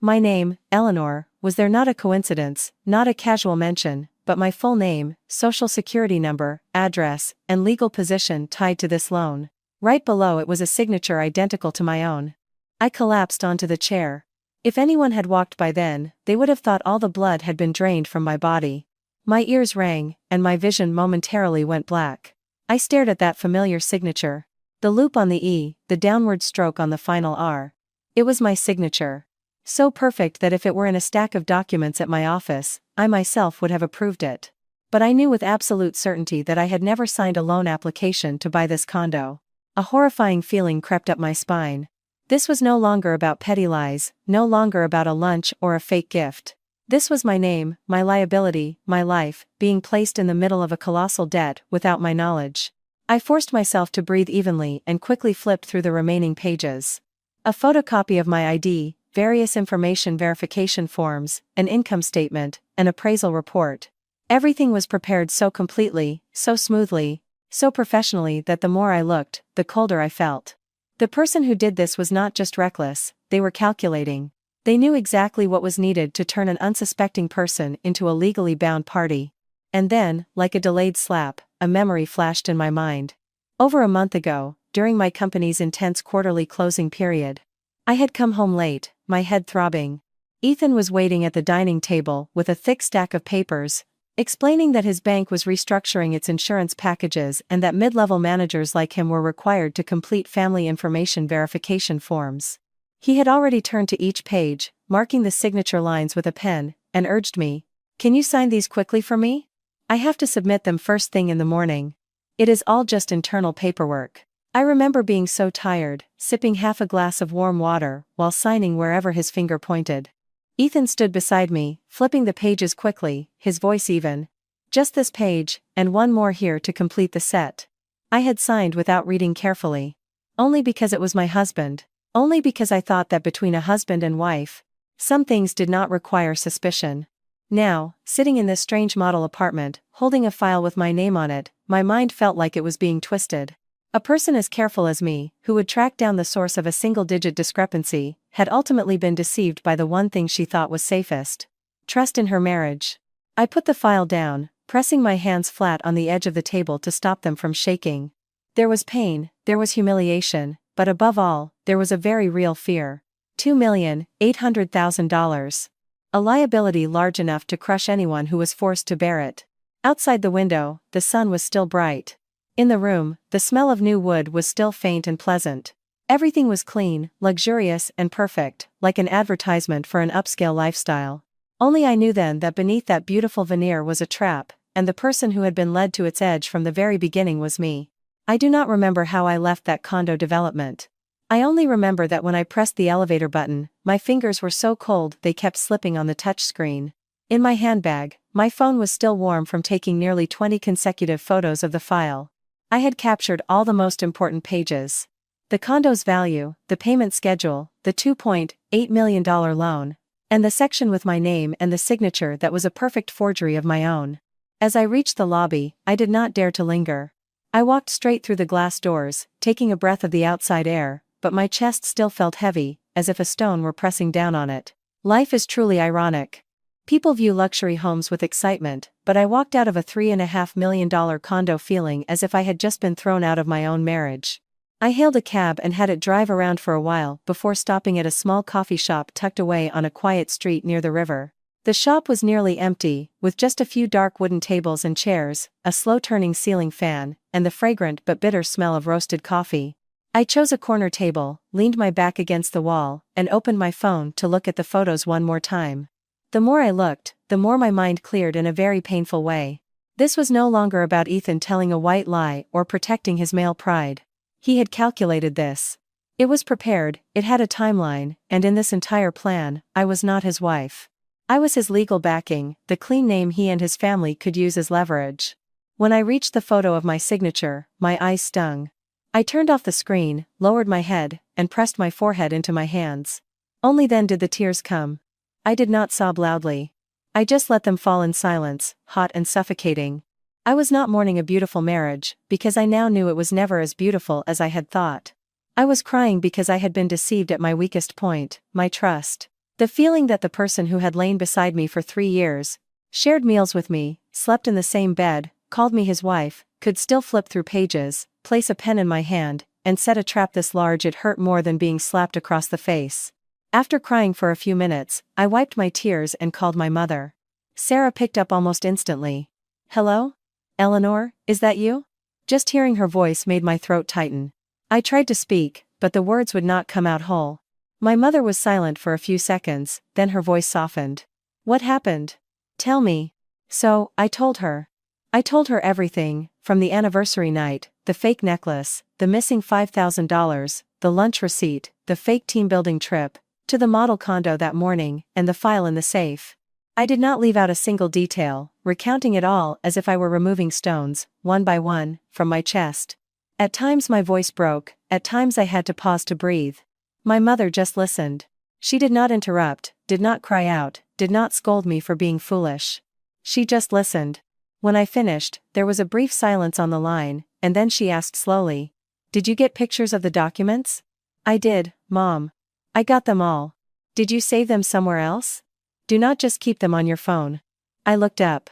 My name, Eleanor, was there not a coincidence, not a casual mention, but my full name, social security number, address, and legal position tied to this loan. Right below it was a signature identical to my own. I collapsed onto the chair. If anyone had walked by then, they would have thought all the blood had been drained from my body. My ears rang, and my vision momentarily went black. I stared at that familiar signature. The loop on the E, the downward stroke on the final R. It was my signature. So perfect that if it were in a stack of documents at my office, I myself would have approved it. But I knew with absolute certainty that I had never signed a loan application to buy this condo. A horrifying feeling crept up my spine. This was no longer about petty lies, no longer about a lunch or a fake gift. This was my name, my liability, my life, being placed in the middle of a colossal debt without my knowledge. I forced myself to breathe evenly and quickly flipped through the remaining pages. A photocopy of my ID, various information verification forms, an income statement, an appraisal report. Everything was prepared so completely, so smoothly, so professionally that the more I looked, the colder I felt. The person who did this was not just reckless, they were calculating. They knew exactly what was needed to turn an unsuspecting person into a legally bound party. And then, like a delayed slap, a memory flashed in my mind. Over a month ago, during my company's intense quarterly closing period, I had come home late, my head throbbing. Ethan was waiting at the dining table with a thick stack of papers, explaining that his bank was restructuring its insurance packages and that mid-level managers like him were required to complete family information verification forms. He had already turned to each page, marking the signature lines with a pen, and urged me, "Can you sign these quickly for me? I have to submit them first thing in the morning. It is all just internal paperwork." I remember being so tired, sipping half a glass of warm water while signing wherever his finger pointed. Ethan stood beside me, flipping the pages quickly, his voice even. "Just this page, and one more here to complete the set." I had signed without reading carefully. Only because it was my husband. Only because I thought that between a husband and wife, some things did not require suspicion. Now, sitting in this strange model apartment, holding a file with my name on it, my mind felt like it was being twisted. A person as careful as me, who would track down the source of a single-digit discrepancy, had ultimately been deceived by the one thing she thought was safest: trust in her marriage. I put the file down, pressing my hands flat on the edge of the table to stop them from shaking. There was pain, there was humiliation, but above all, there was a very real fear. $2,800,000. A liability large enough to crush anyone who was forced to bear it. Outside the window, the sun was still bright. In the room, the smell of new wood was still faint and pleasant. Everything was clean, luxurious, and perfect, like an advertisement for an upscale lifestyle. Only I knew then that beneath that beautiful veneer was a trap, and the person who had been led to its edge from the very beginning was me. I do not remember how I left that condo development. I only remember that when I pressed the elevator button, my fingers were so cold they kept slipping on the touchscreen. In my handbag, my phone was still warm from taking nearly 20 consecutive photos of the file. I had captured all the most important pages. The condo's value, the payment schedule, the $2.8 million loan, and the section with my name and the signature that was a perfect forgery of my own. As I reached the lobby, I did not dare to linger. I walked straight through the glass doors, taking a breath of the outside air, but my chest still felt heavy, as if a stone were pressing down on it. Life is truly ironic. People view luxury homes with excitement, but I walked out of a $3.5 million condo feeling as if I had just been thrown out of my own marriage. I hailed a cab and had it drive around for a while before stopping at a small coffee shop tucked away on a quiet street near the river. The shop was nearly empty, with just a few dark wooden tables and chairs, a slow-turning ceiling fan, and the fragrant but bitter smell of roasted coffee. I chose a corner table, leaned my back against the wall, and opened my phone to look at the photos one more time. The more I looked, the more my mind cleared in a very painful way. This was no longer about Ethan telling a white lie or protecting his male pride. He had calculated this. It was prepared, it had a timeline, and in this entire plan, I was not his wife. I was his legal backing, the clean name he and his family could use as leverage. When I reached the photo of my signature, my eyes stung. I turned off the screen, lowered my head, and pressed my forehead into my hands. Only then did the tears come. I did not sob loudly. I just let them fall in silence, hot and suffocating. I was not mourning a beautiful marriage, because I now knew it was never as beautiful as I had thought. I was crying because I had been deceived at my weakest point, my trust. The feeling that the person who had lain beside me for 3 years, shared meals with me, slept in the same bed, called me his wife, could still flip through pages, place a pen in my hand, and set a trap this large it hurt more than being slapped across the face. After crying for a few minutes, I wiped my tears and called my mother. Sarah picked up almost instantly. "Hello? Eleanor, is that you?" Just hearing her voice made my throat tighten. I tried to speak, but the words would not come out whole. My mother was silent for a few seconds, then her voice softened. "What happened? Tell me." So, I told her. I told her everything, from the anniversary night, the fake necklace, the missing $5,000, the lunch receipt, the fake team-building trip, to the model condo that morning, and the file in the safe. I did not leave out a single detail, recounting it all as if I were removing stones, one by one, from my chest. At times my voice broke, at times I had to pause to breathe. My mother just listened. She did not interrupt, did not cry out, did not scold me for being foolish. She just listened. When I finished, there was a brief silence on the line, and then she asked slowly, "Did you get pictures of the documents?" "I did, Mom. I got them all." "Did you save them somewhere else? Do not just keep them on your phone." I looked up.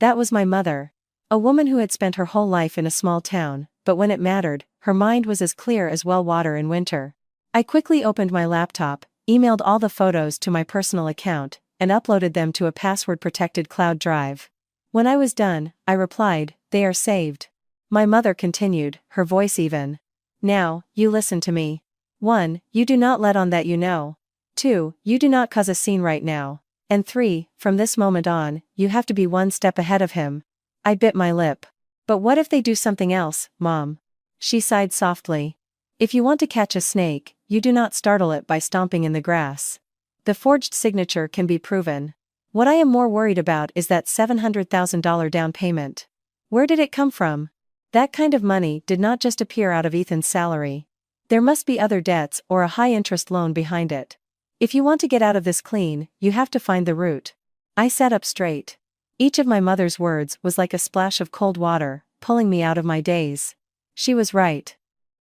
That was my mother. A woman who had spent her whole life in a small town, but when it mattered, her mind was as clear as well water in winter. I quickly opened my laptop, emailed all the photos to my personal account, and uploaded them to a password-protected cloud drive. When I was done, I replied, "They are saved." My mother continued, her voice even. "Now, you listen to me. 1. You do not let on that you know. 2. You do not cause a scene right now. And 3. From this moment on, you have to be one step ahead of him." I bit my lip. "But what if they do something else, Mom?" She sighed softly. "If you want to catch a snake, you do not startle it by stomping in the grass. The forged signature can be proven. What I am more worried about is that $700,000 down payment. Where did it come from? That kind of money did not just appear out of Ethan's salary. There must be other debts or a high-interest loan behind it. If you want to get out of this clean, you have to find the root." I sat up straight. Each of my mother's words was like a splash of cold water, pulling me out of my daze. She was right.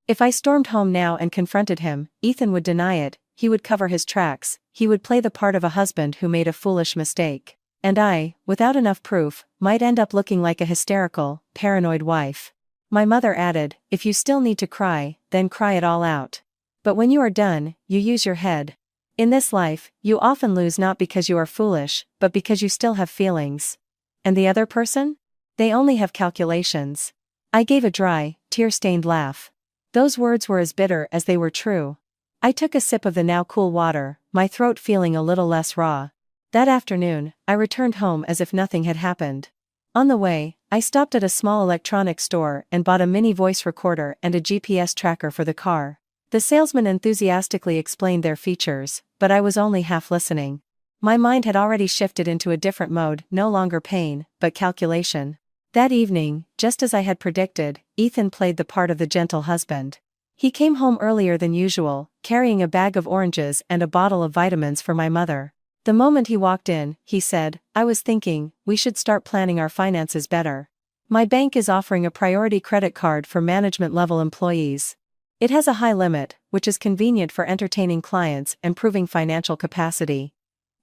If I stormed home now and confronted him, Ethan would deny it, he would cover his tracks, he would play the part of a husband who made a foolish mistake. And I, without enough proof, might end up looking like a hysterical, paranoid wife. My mother added, "If you still need to cry, then cry it all out. But when you are done, you use your head. In this life, you often lose not because you are foolish, but because you still have feelings. And the other person? They only have calculations." I gave a dry, tear-stained laugh. Those words were as bitter as they were true. I took a sip of the now cool water, my throat feeling a little less raw. That afternoon, I returned home as if nothing had happened. On the way, I stopped at a small electronics store and bought a mini voice recorder and a GPS tracker for the car. The salesman enthusiastically explained their features, but I was only half listening. My mind had already shifted into a different mode, no longer pain, but calculation. That evening, just as I had predicted, Ethan played the part of the gentle husband. He came home earlier than usual, carrying a bag of oranges and a bottle of vitamins for my mother. The moment he walked in, he said, "I was thinking, we should start planning our finances better. My bank is offering a priority credit card for management-level employees. It has a high limit, which is convenient for entertaining clients and proving financial capacity.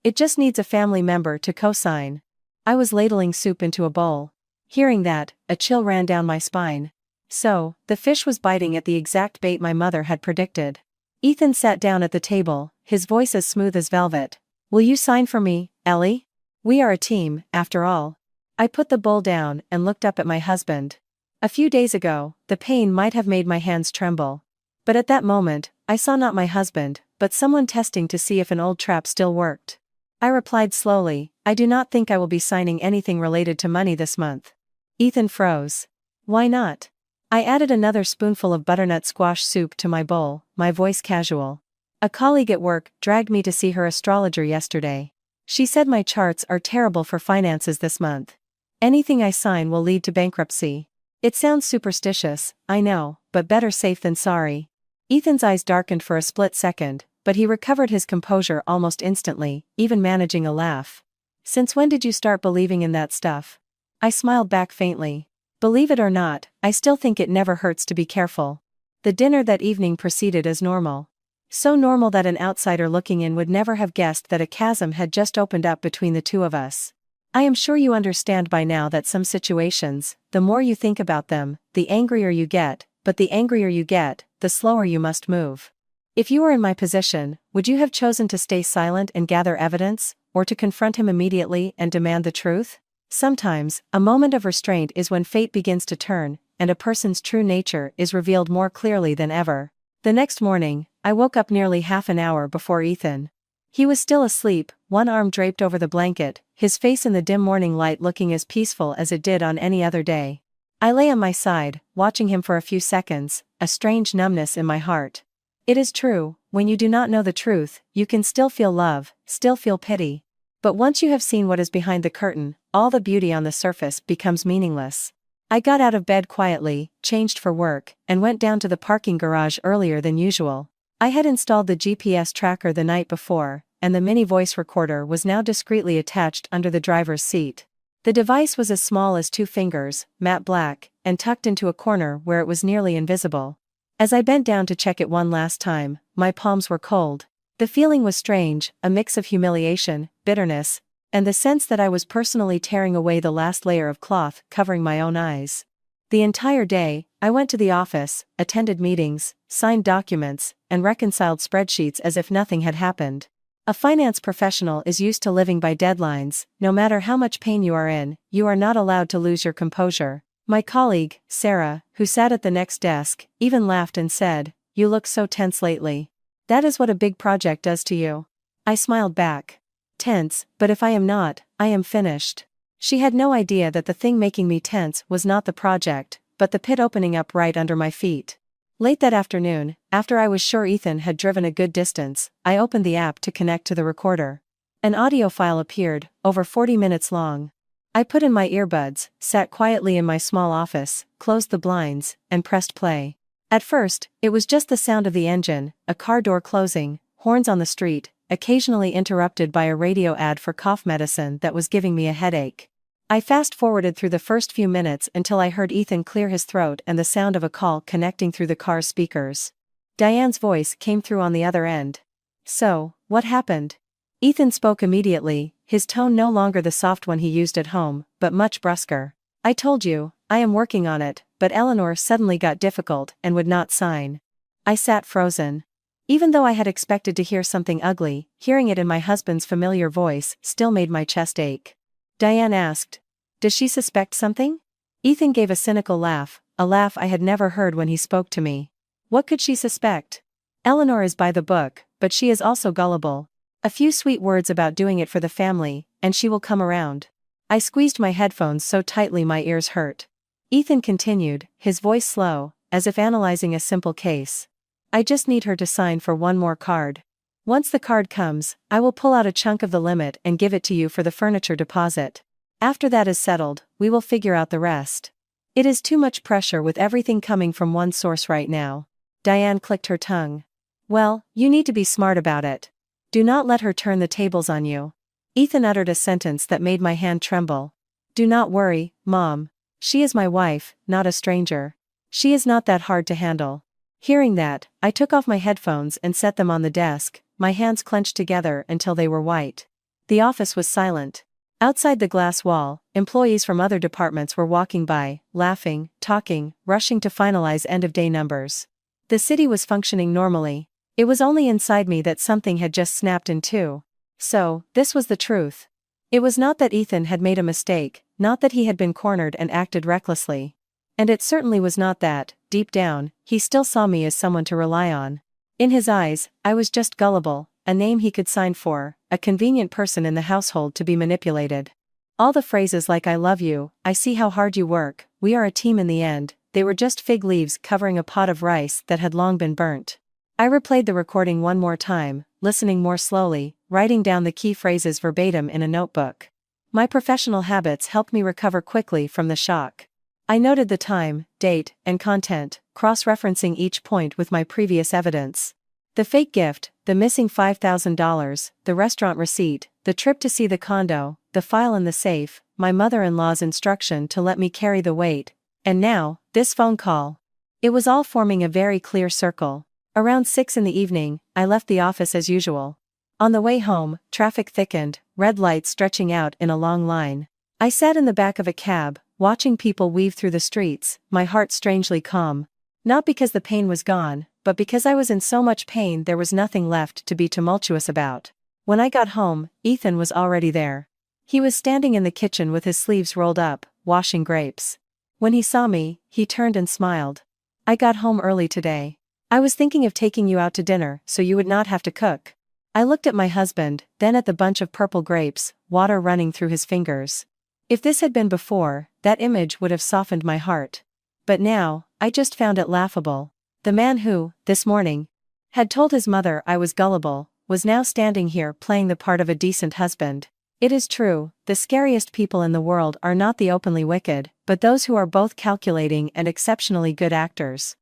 It just needs a family member to co-sign." I was ladling soup into a bowl. Hearing that, a chill ran down my spine. So, the fish was biting at the exact bait my mother had predicted. Ethan sat down at the table, his voice as smooth as velvet. "Will you sign for me, Ellie? We are a team, after all." I put the bowl down and looked up at my husband. A few days ago, the pain might have made my hands tremble. But at that moment, I saw not my husband, but someone testing to see if an old trap still worked. I replied slowly, "I do not think I will be signing anything related to money this month." Ethan froze. "Why not?" I added another spoonful of butternut squash soup to my bowl, my voice casual. "A colleague at work dragged me to see her astrologer yesterday. She said my charts are terrible for finances this month. Anything I sign will lead to bankruptcy." It sounds superstitious, I know, but better safe than sorry. Ethan's eyes darkened for a split second, but he recovered his composure almost instantly, even managing a laugh. "Since when did you start believing in that stuff?" I smiled back faintly. Believe it or not, I still think it never hurts to be careful. The dinner that evening proceeded as normal. So normal that an outsider looking in would never have guessed that a chasm had just opened up between the two of us. I am sure you understand by now that some situations, the more you think about them, the angrier you get, but the angrier you get, the slower you must move. If you were in my position, would you have chosen to stay silent and gather evidence, or to confront him immediately and demand the truth? Sometimes, a moment of restraint is when fate begins to turn, and a person's true nature is revealed more clearly than ever. The next morning, I woke up nearly half an hour before Ethan. He was still asleep, one arm draped over the blanket, his face in the dim morning light looking as peaceful as it did on any other day. I lay on my side, watching him for a few seconds, a strange numbness in my heart. It is true, when you do not know the truth, you can still feel love, still feel pity. But once you have seen what is behind the curtain, all the beauty on the surface becomes meaningless. I got out of bed quietly, changed for work, and went down to the parking garage earlier than usual. I had installed the GPS tracker the night before, and the mini voice recorder was now discreetly attached under the driver's seat. The device was as small as 2 fingers, matte black, and tucked into a corner where it was nearly invisible. As I bent down to check it one last time, my palms were cold. The feeling was strange, a mix of humiliation, bitterness, and the sense that I was personally tearing away the last layer of cloth covering my own eyes. The entire day, I went to the office, attended meetings, signed documents, and reconciled spreadsheets as if nothing had happened. A finance professional is used to living by deadlines. No matter how much pain you are in, you are not allowed to lose your composure. My colleague, Sarah, who sat at the next desk, even laughed and said, "You look so tense lately. That is what a big project does to you." I smiled back. Tense, but if I am not, I am finished. She had no idea that the thing making me tense was not the project, but the pit opening up right under my feet. Late that afternoon, after I was sure Ethan had driven a good distance, I opened the app to connect to the recorder. An audio file appeared, over 40 minutes long. I put in my earbuds, sat quietly in my small office, closed the blinds, and pressed play. At first, it was just the sound of the engine, a car door closing, horns on the street, occasionally interrupted by a radio ad for cough medicine that was giving me a headache. I fast-forwarded through the first few minutes until I heard Ethan clear his throat and the sound of a call connecting through the car's speakers. Diane's voice came through on the other end. "So, what happened?" Ethan spoke immediately, his tone no longer the soft one he used at home, but much brusquer. "I told you, I am working on it, but Eleanor suddenly got difficult and would not sign." I sat frozen. Even though I had expected to hear something ugly, hearing it in my husband's familiar voice still made my chest ache. Diane asked, "Does she suspect something?" Ethan gave a cynical laugh, a laugh I had never heard when he spoke to me. "What could she suspect? Eleanor is by the book, but she is also gullible. A few sweet words about doing it for the family, and she will come around." I squeezed my headphones so tightly my ears hurt. Ethan continued, his voice slow, as if analyzing a simple case. I just need her to sign for one more card. Once the card comes, I will pull out a chunk of the limit and give it to you for the furniture deposit. After that is settled, we will figure out the rest. It is too much pressure with everything coming from one source right now. Diane clicked her tongue. Well, you need to be smart about it. Do not let her turn the tables on you. Ethan uttered a sentence that made my hand tremble. Do not worry, Mom. She is my wife, not a stranger. She is not that hard to handle. Hearing that, I took off my headphones and set them on the desk, my hands clenched together until they were white. The office was silent. Outside the glass wall, employees from other departments were walking by, laughing, talking, rushing to finalize end-of-day numbers. The city was functioning normally. It was only inside me that something had just snapped in two. So, this was the truth. It was not that Ethan had made a mistake, not that he had been cornered and acted recklessly. And it certainly was not that, deep down, he still saw me as someone to rely on. In his eyes, I was just gullible, a name he could sign for, a convenient person in the household to be manipulated. All the phrases like I love you, I see how hard you work, we are a team in the end, they were just fig leaves covering a pot of rice that had long been burnt. I replayed the recording one more time, listening more slowly, writing down the key phrases verbatim in a notebook. My professional habits helped me recover quickly from the shock. I noted the time, date, and content, cross-referencing each point with my previous evidence. The fake gift, the missing $5,000, the restaurant receipt, the trip to see the condo, the file in the safe, my mother-in-law's instruction to let me carry the weight, and now, this phone call. It was all forming a very clear circle. Around 6 in the evening, I left the office as usual. On the way home, traffic thickened, red lights stretching out in a long line. I sat in the back of a cab, watching people weave through the streets, my heart strangely calm. Not because the pain was gone, but because I was in so much pain there was nothing left to be tumultuous about. When I got home, Ethan was already there. He was standing in the kitchen with his sleeves rolled up, washing grapes. When he saw me, he turned and smiled. I got home early today. I was thinking of taking you out to dinner so you would not have to cook. I looked at my husband, then at the bunch of purple grapes, water running through his fingers. If this had been before, that image would have softened my heart. But now, I just found it laughable. The man who, this morning, had told his mother I was gullible, was now standing here playing the part of a decent husband. It is true, the scariest people in the world are not the openly wicked, but those who are both calculating and exceptionally good actors.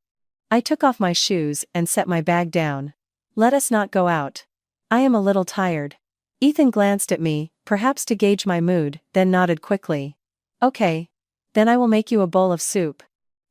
I took off my shoes and set my bag down. Let us not go out. I am a little tired. Ethan glanced at me, perhaps to gauge my mood, then nodded quickly. Okay. Then I will make you a bowl of soup.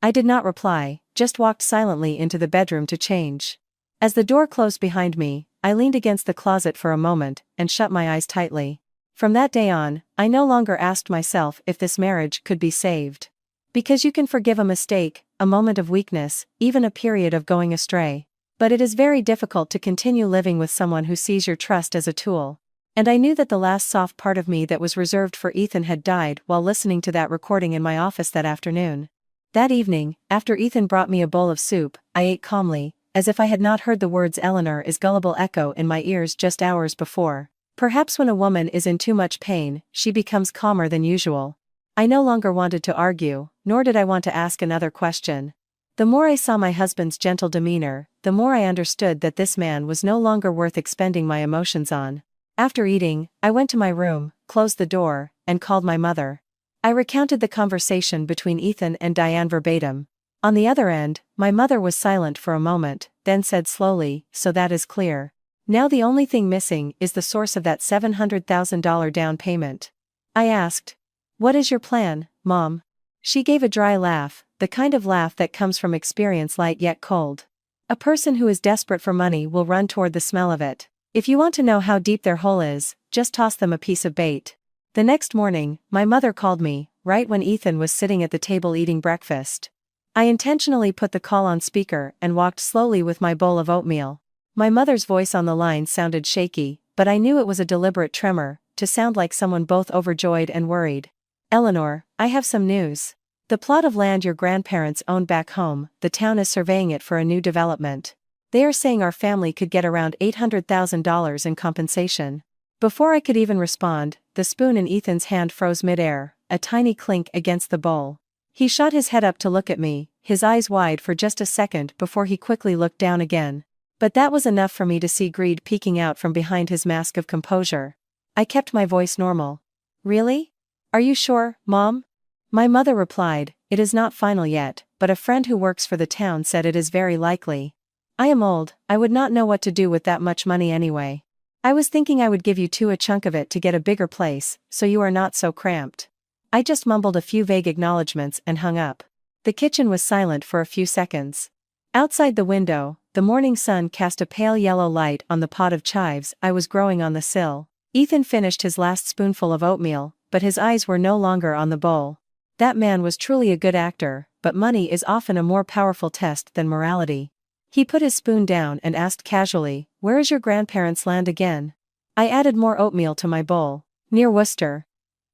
I did not reply, just walked silently into the bedroom to change. As the door closed behind me, I leaned against the closet for a moment, and shut my eyes tightly. From that day on, I no longer asked myself if this marriage could be saved. Because you can forgive a mistake, a moment of weakness, even a period of going astray. But it is very difficult to continue living with someone who sees your trust as a tool. And I knew that the last soft part of me that was reserved for Ethan had died while listening to that recording in my office that afternoon. That evening, after Ethan brought me a bowl of soup, I ate calmly, as if I had not heard the words Eleanor is gullible echo in my ears just hours before. Perhaps when a woman is in too much pain, she becomes calmer than usual. I no longer wanted to argue, nor did I want to ask another question. The more I saw my husband's gentle demeanor, the more I understood that this man was no longer worth expending my emotions on. After eating, I went to my room, closed the door, and called my mother. I recounted the conversation between Ethan and Diane verbatim. On the other end, my mother was silent for a moment, then said slowly, "So that is clear. Now the only thing missing is the source of that $700,000 down payment." I asked, "What is your plan, Mom?" She gave a dry laugh, the kind of laugh that comes from experience light yet cold. A person who is desperate for money will run toward the smell of it. If you want to know how deep their hole is, just toss them a piece of bait. The next morning, my mother called me, right when Ethan was sitting at the table eating breakfast. I intentionally put the call on speaker and walked slowly with my bowl of oatmeal. My mother's voice on the line sounded shaky, but I knew it was a deliberate tremor, to sound like someone both overjoyed and worried. "Eleanor, I have some news. The plot of land your grandparents owned back home, the town is surveying it for a new development. They are saying our family could get around $800,000 in compensation. Before I could even respond, the spoon in Ethan's hand froze midair, a tiny clink against the bowl. He shot his head up to look at me, his eyes wide for just a second before he quickly looked down again. But that was enough for me to see greed peeking out from behind his mask of composure. I kept my voice normal. Really? Are you sure, Mom? My mother replied, it is not final yet, but a friend who works for the town said it is very likely. I am old, I would not know what to do with that much money anyway. I was thinking I would give you two a chunk of it to get a bigger place, so you are not so cramped. I just mumbled a few vague acknowledgements and hung up. The kitchen was silent for a few seconds. Outside the window, the morning sun cast a pale yellow light on the pot of chives I was growing on the sill. Ethan finished his last spoonful of oatmeal, but his eyes were no longer on the bowl. That man was truly a good actor, but money is often a more powerful test than morality. He put his spoon down and asked casually, "Where is your grandparents' land again?" I added more oatmeal to my bowl. "Near Worcester."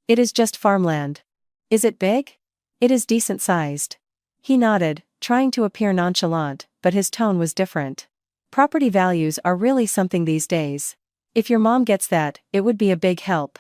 "It is just farmland." "Is it big?" "It is decent sized." He nodded, trying to appear nonchalant, but his tone was different. Property values are really something these days. If your mom gets that, it would be a big help.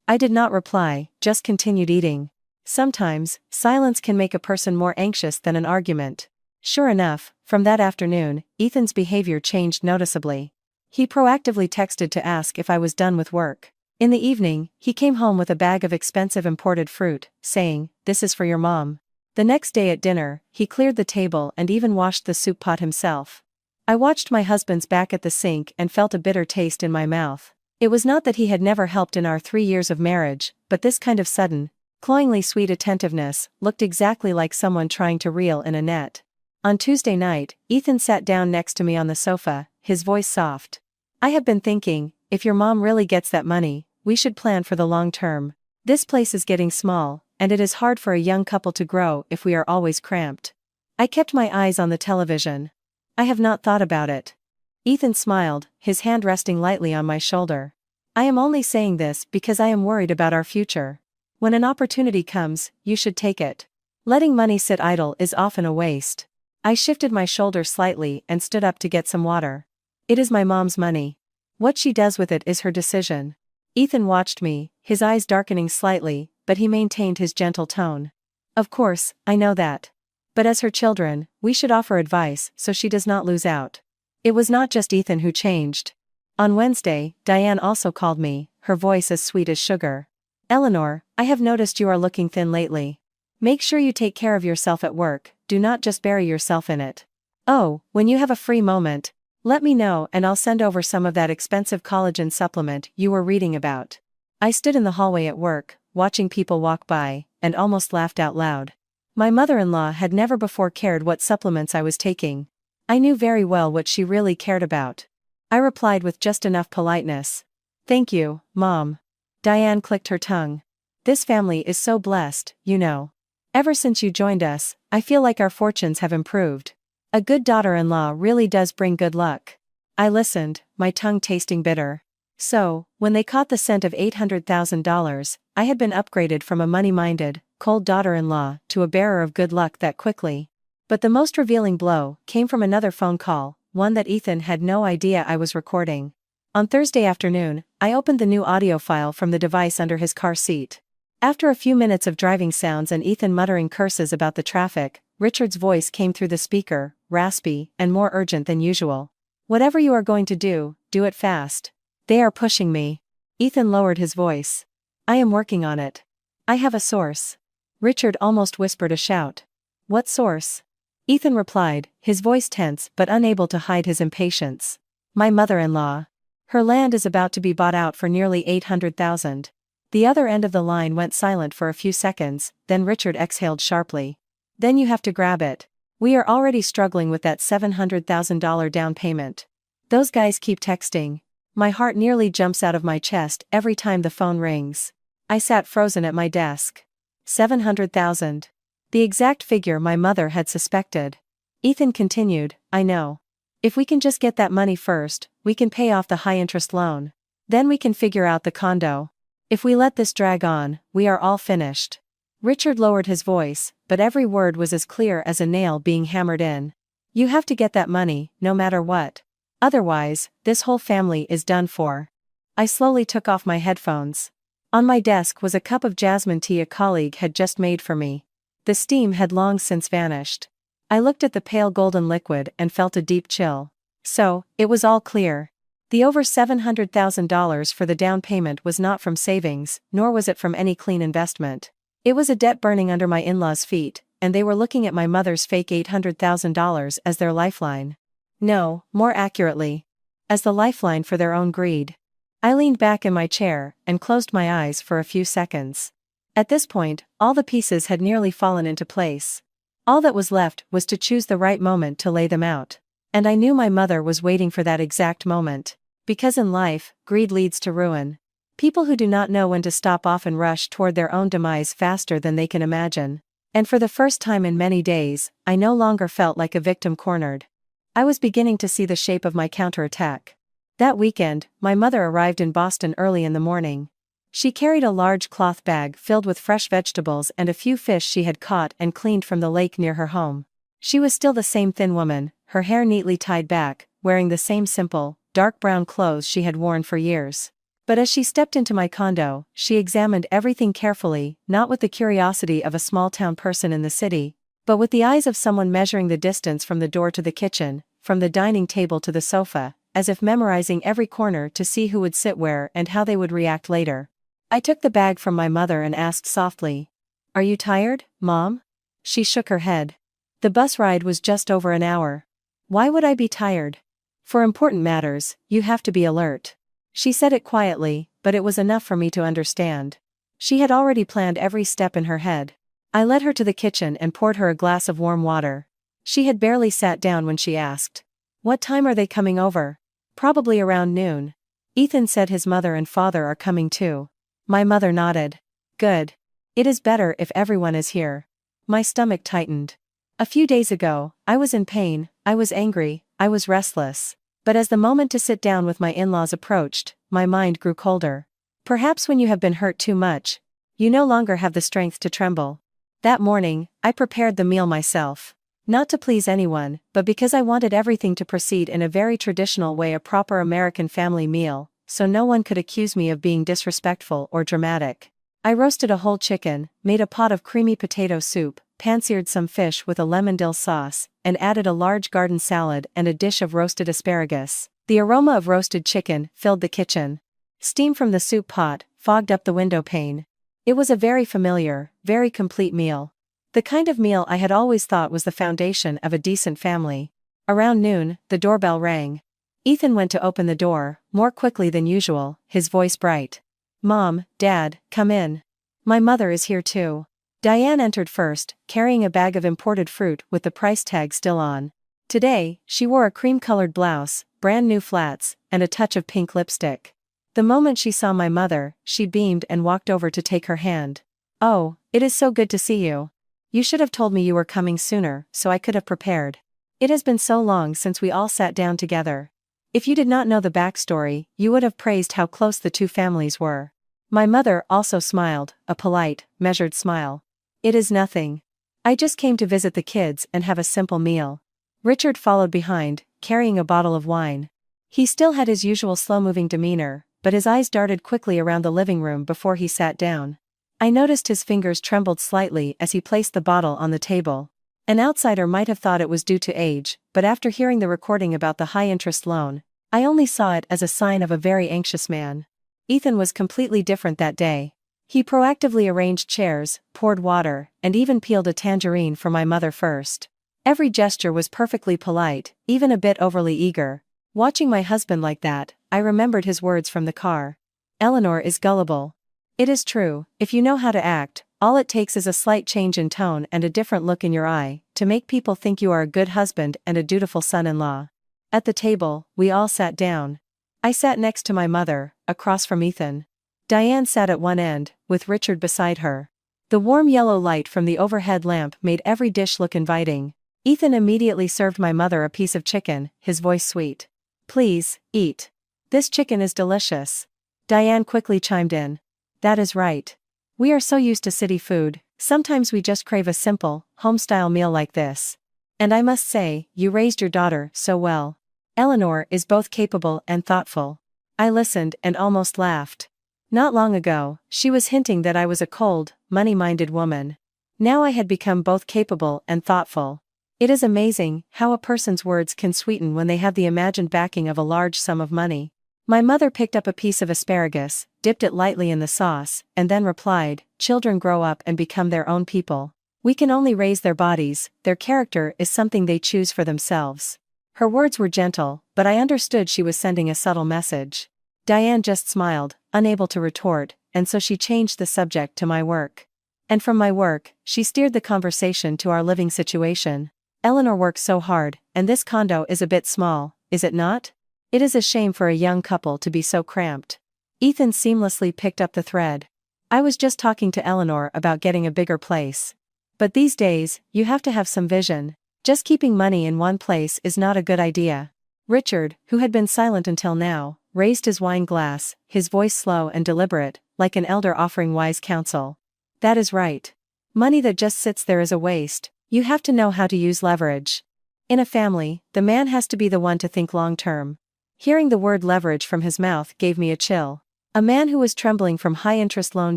I did not reply, just continued eating. Sometimes, silence can make a person more anxious than an argument. Sure enough, from that afternoon, Ethan's behavior changed noticeably. He proactively texted to ask if I was done with work. In the evening, he came home with a bag of expensive imported fruit, saying, "This is for your mom." The next day at dinner, he cleared the table and even washed the soup pot himself. I watched my husband's back at the sink and felt a bitter taste in my mouth. It was not that he had never helped in our 3 years of marriage, but this kind of sudden, cloyingly sweet attentiveness looked exactly like someone trying to reel in a net. On Tuesday night, Ethan sat down next to me on the sofa, his voice soft. "I have been thinking, if your mom really gets that money, we should plan for the long term. This place is getting small, and it is hard for a young couple to grow if we are always cramped." I kept my eyes on the television. "I have not thought about it." Ethan smiled, his hand resting lightly on my shoulder. "I am only saying this because I am worried about our future. When an opportunity comes, you should take it. Letting money sit idle is often a waste." I shifted my shoulder slightly and stood up to get some water. "It is my mom's money. What she does with it is her decision." Ethan watched me, his eyes darkening slightly, but he maintained his gentle tone. "Of course, I know that. But as her children, we should offer advice so she does not lose out." It was not just Ethan who changed. On Wednesday, Diane also called me, her voice as sweet as sugar. "Eleanor, I have noticed you are looking thin lately. Make sure you take care of yourself at work, do not just bury yourself in it. Oh, when you have a free moment, let me know and I'll send over some of that expensive collagen supplement you were reading about." I stood in the hallway at work, watching people walk by, and almost laughed out loud. My mother-in-law had never before cared what supplements I was taking. I knew very well what she really cared about. I replied with just enough politeness. "Thank you, Mom." Diane clicked her tongue. "This family is so blessed, you know. Ever since you joined us, I feel like our fortunes have improved. A good daughter-in-law really does bring good luck." I listened, my tongue tasting bitter. So, when they caught the scent of $800,000, I had been upgraded from a money-minded, cold daughter-in-law to a bearer of good luck that quickly. But the most revealing blow came from another phone call, one that Ethan had no idea I was recording. On Thursday afternoon, I opened the new audio file from the device under his car seat. After a few minutes of driving sounds and Ethan muttering curses about the traffic, Richard's voice came through the speaker, raspy and more urgent than usual. "Whatever you are going to do, do it fast. They are pushing me." Ethan lowered his voice. "I am working on it. I have a source." Richard almost whispered a shout. "What source?" Ethan replied, his voice tense but unable to hide his impatience. "My mother-in-law. Her land is about to be bought out for nearly $800,000. The other end of the line went silent for a few seconds, then Richard exhaled sharply. "Then you have to grab it. We are already struggling with that $700,000 down payment. Those guys keep texting. My heart nearly jumps out of my chest every time the phone rings." I sat frozen at my desk. 700,000. The exact figure my mother had suspected. Ethan continued, "I know. If we can just get that money first, we can pay off the high-interest loan. Then we can figure out the condo. If we let this drag on, we are all finished." Richard lowered his voice, but every word was as clear as a nail being hammered in. "You have to get that money, no matter what. Otherwise, this whole family is done for." I slowly took off my headphones. On my desk was a cup of jasmine tea a colleague had just made for me. The steam had long since vanished. I looked at the pale golden liquid and felt a deep chill. So, it was all clear. The over $700,000 for the down payment was not from savings, nor was it from any clean investment. It was a debt burning under my in-laws' feet, and they were looking at my mother's fake $800,000 as their lifeline. No, more accurately, as the lifeline for their own greed. I leaned back in my chair and closed my eyes for a few seconds. At this point, all the pieces had nearly fallen into place. All that was left was to choose the right moment to lay them out. And I knew my mother was waiting for that exact moment. Because in life, greed leads to ruin. People who do not know when to stop often rush toward their own demise faster than they can imagine. And for the first time in many days, I no longer felt like a victim cornered. I was beginning to see the shape of my counterattack. That weekend, my mother arrived in Boston early in the morning. She carried a large cloth bag filled with fresh vegetables and a few fish she had caught and cleaned from the lake near her home. She was still the same thin woman, her hair neatly tied back, wearing the same simple, dark brown clothes she had worn for years. But as she stepped into my condo, she examined everything carefully, not with the curiosity of a small-town person in the city, but with the eyes of someone measuring the distance from the door to the kitchen, from the dining table to the sofa, as if memorizing every corner to see who would sit where and how they would react later. I took the bag from my mother and asked softly, "Are you tired, Mom?" She shook her head. The bus ride was just over an hour. Why would I be tired? For important matters, you have to be alert. She said it quietly, but it was enough for me to understand. She had already planned every step in her head. I led her to the kitchen and poured her a glass of warm water. She had barely sat down when she asked, "What time are they coming over?" "Probably around noon. Ethan said his mother and father are coming too." My mother nodded. "Good. It is better if everyone is here." My stomach tightened. A few days ago, I was in pain, I was angry, I was restless. But as the moment to sit down with my in-laws approached, my mind grew colder. Perhaps when you have been hurt too much, you no longer have the strength to tremble. That morning, I prepared the meal myself. Not to please anyone, but because I wanted everything to proceed in a very traditional way, a proper American family meal, so no one could accuse me of being disrespectful or dramatic. I roasted a whole chicken, made a pot of creamy potato soup, pan-seared some fish with a lemon dill sauce, and added a large garden salad and a dish of roasted asparagus. The aroma of roasted chicken filled the kitchen. Steam from the soup pot fogged up the window pane. It was a very familiar, very complete meal. The kind of meal I had always thought was the foundation of a decent family. Around noon, the doorbell rang. Ethan went to open the door, more quickly than usual, his voice bright. "Mom, Dad, come in. My mother is here too." Diane entered first, carrying a bag of imported fruit with the price tag still on. Today, she wore a cream-colored blouse, brand new flats, and a touch of pink lipstick. The moment she saw my mother, she beamed and walked over to take her hand. "Oh, it is so good to see you. You should have told me you were coming sooner, so I could have prepared. It has been so long since we all sat down together." If you did not know the backstory, you would have praised how close the two families were. My mother also smiled, a polite, measured smile. "It is nothing. I just came to visit the kids and have a simple meal." Richard followed behind, carrying a bottle of wine. He still had his usual slow-moving demeanor, but his eyes darted quickly around the living room before he sat down. I noticed his fingers trembled slightly as he placed the bottle on the table. An outsider might have thought it was due to age, but after hearing the recording about the high-interest loan, I only saw it as a sign of a very anxious man. Ethan was completely different that day. He proactively arranged chairs, poured water, and even peeled a tangerine for my mother first. Every gesture was perfectly polite, even a bit overly eager. Watching my husband like that, I remembered his words from the car. "Eleanor is gullible." It is true, if you know how to act, all it takes is a slight change in tone and a different look in your eye, to make people think you are a good husband and a dutiful son-in-law. At the table, we all sat down. I sat next to my mother, across from Ethan. Diane sat at one end, with Richard beside her. The warm yellow light from the overhead lamp made every dish look inviting. Ethan immediately served my mother a piece of chicken, his voice sweet. "Please, eat. This chicken is delicious." Diane quickly chimed in. "That is right. We are so used to city food, sometimes we just crave a simple, home-style meal like this. And I must say, you raised your daughter so well. Eleanor is both capable and thoughtful." I listened and almost laughed. Not long ago, she was hinting that I was a cold, money-minded woman. Now I had become both capable and thoughtful. It is amazing how a person's words can sweeten when they have the imagined backing of a large sum of money. My mother picked up a piece of asparagus, dipped it lightly in the sauce, and then replied, "Children grow up and become their own people. We can only raise their bodies, their character is something they choose for themselves." Her words were gentle, but I understood she was sending a subtle message. Diane just smiled, unable to retort, and so she changed the subject to my work. And from my work, she steered the conversation to our living situation. "Eleanor works so hard, and this condo is a bit small, is it not? It is a shame for a young couple to be so cramped." Ethan seamlessly picked up the thread. "I was just talking to Eleanor about getting a bigger place. But these days, you have to have some vision. Just keeping money in one place is not a good idea." Richard, who had been silent until now, raised his wine glass, his voice slow and deliberate, like an elder offering wise counsel. "That is right. Money that just sits there is a waste. You have to know how to use leverage. In a family, the man has to be the one to think long term." Hearing the word leverage from his mouth gave me a chill. A man who was trembling from high-interest loan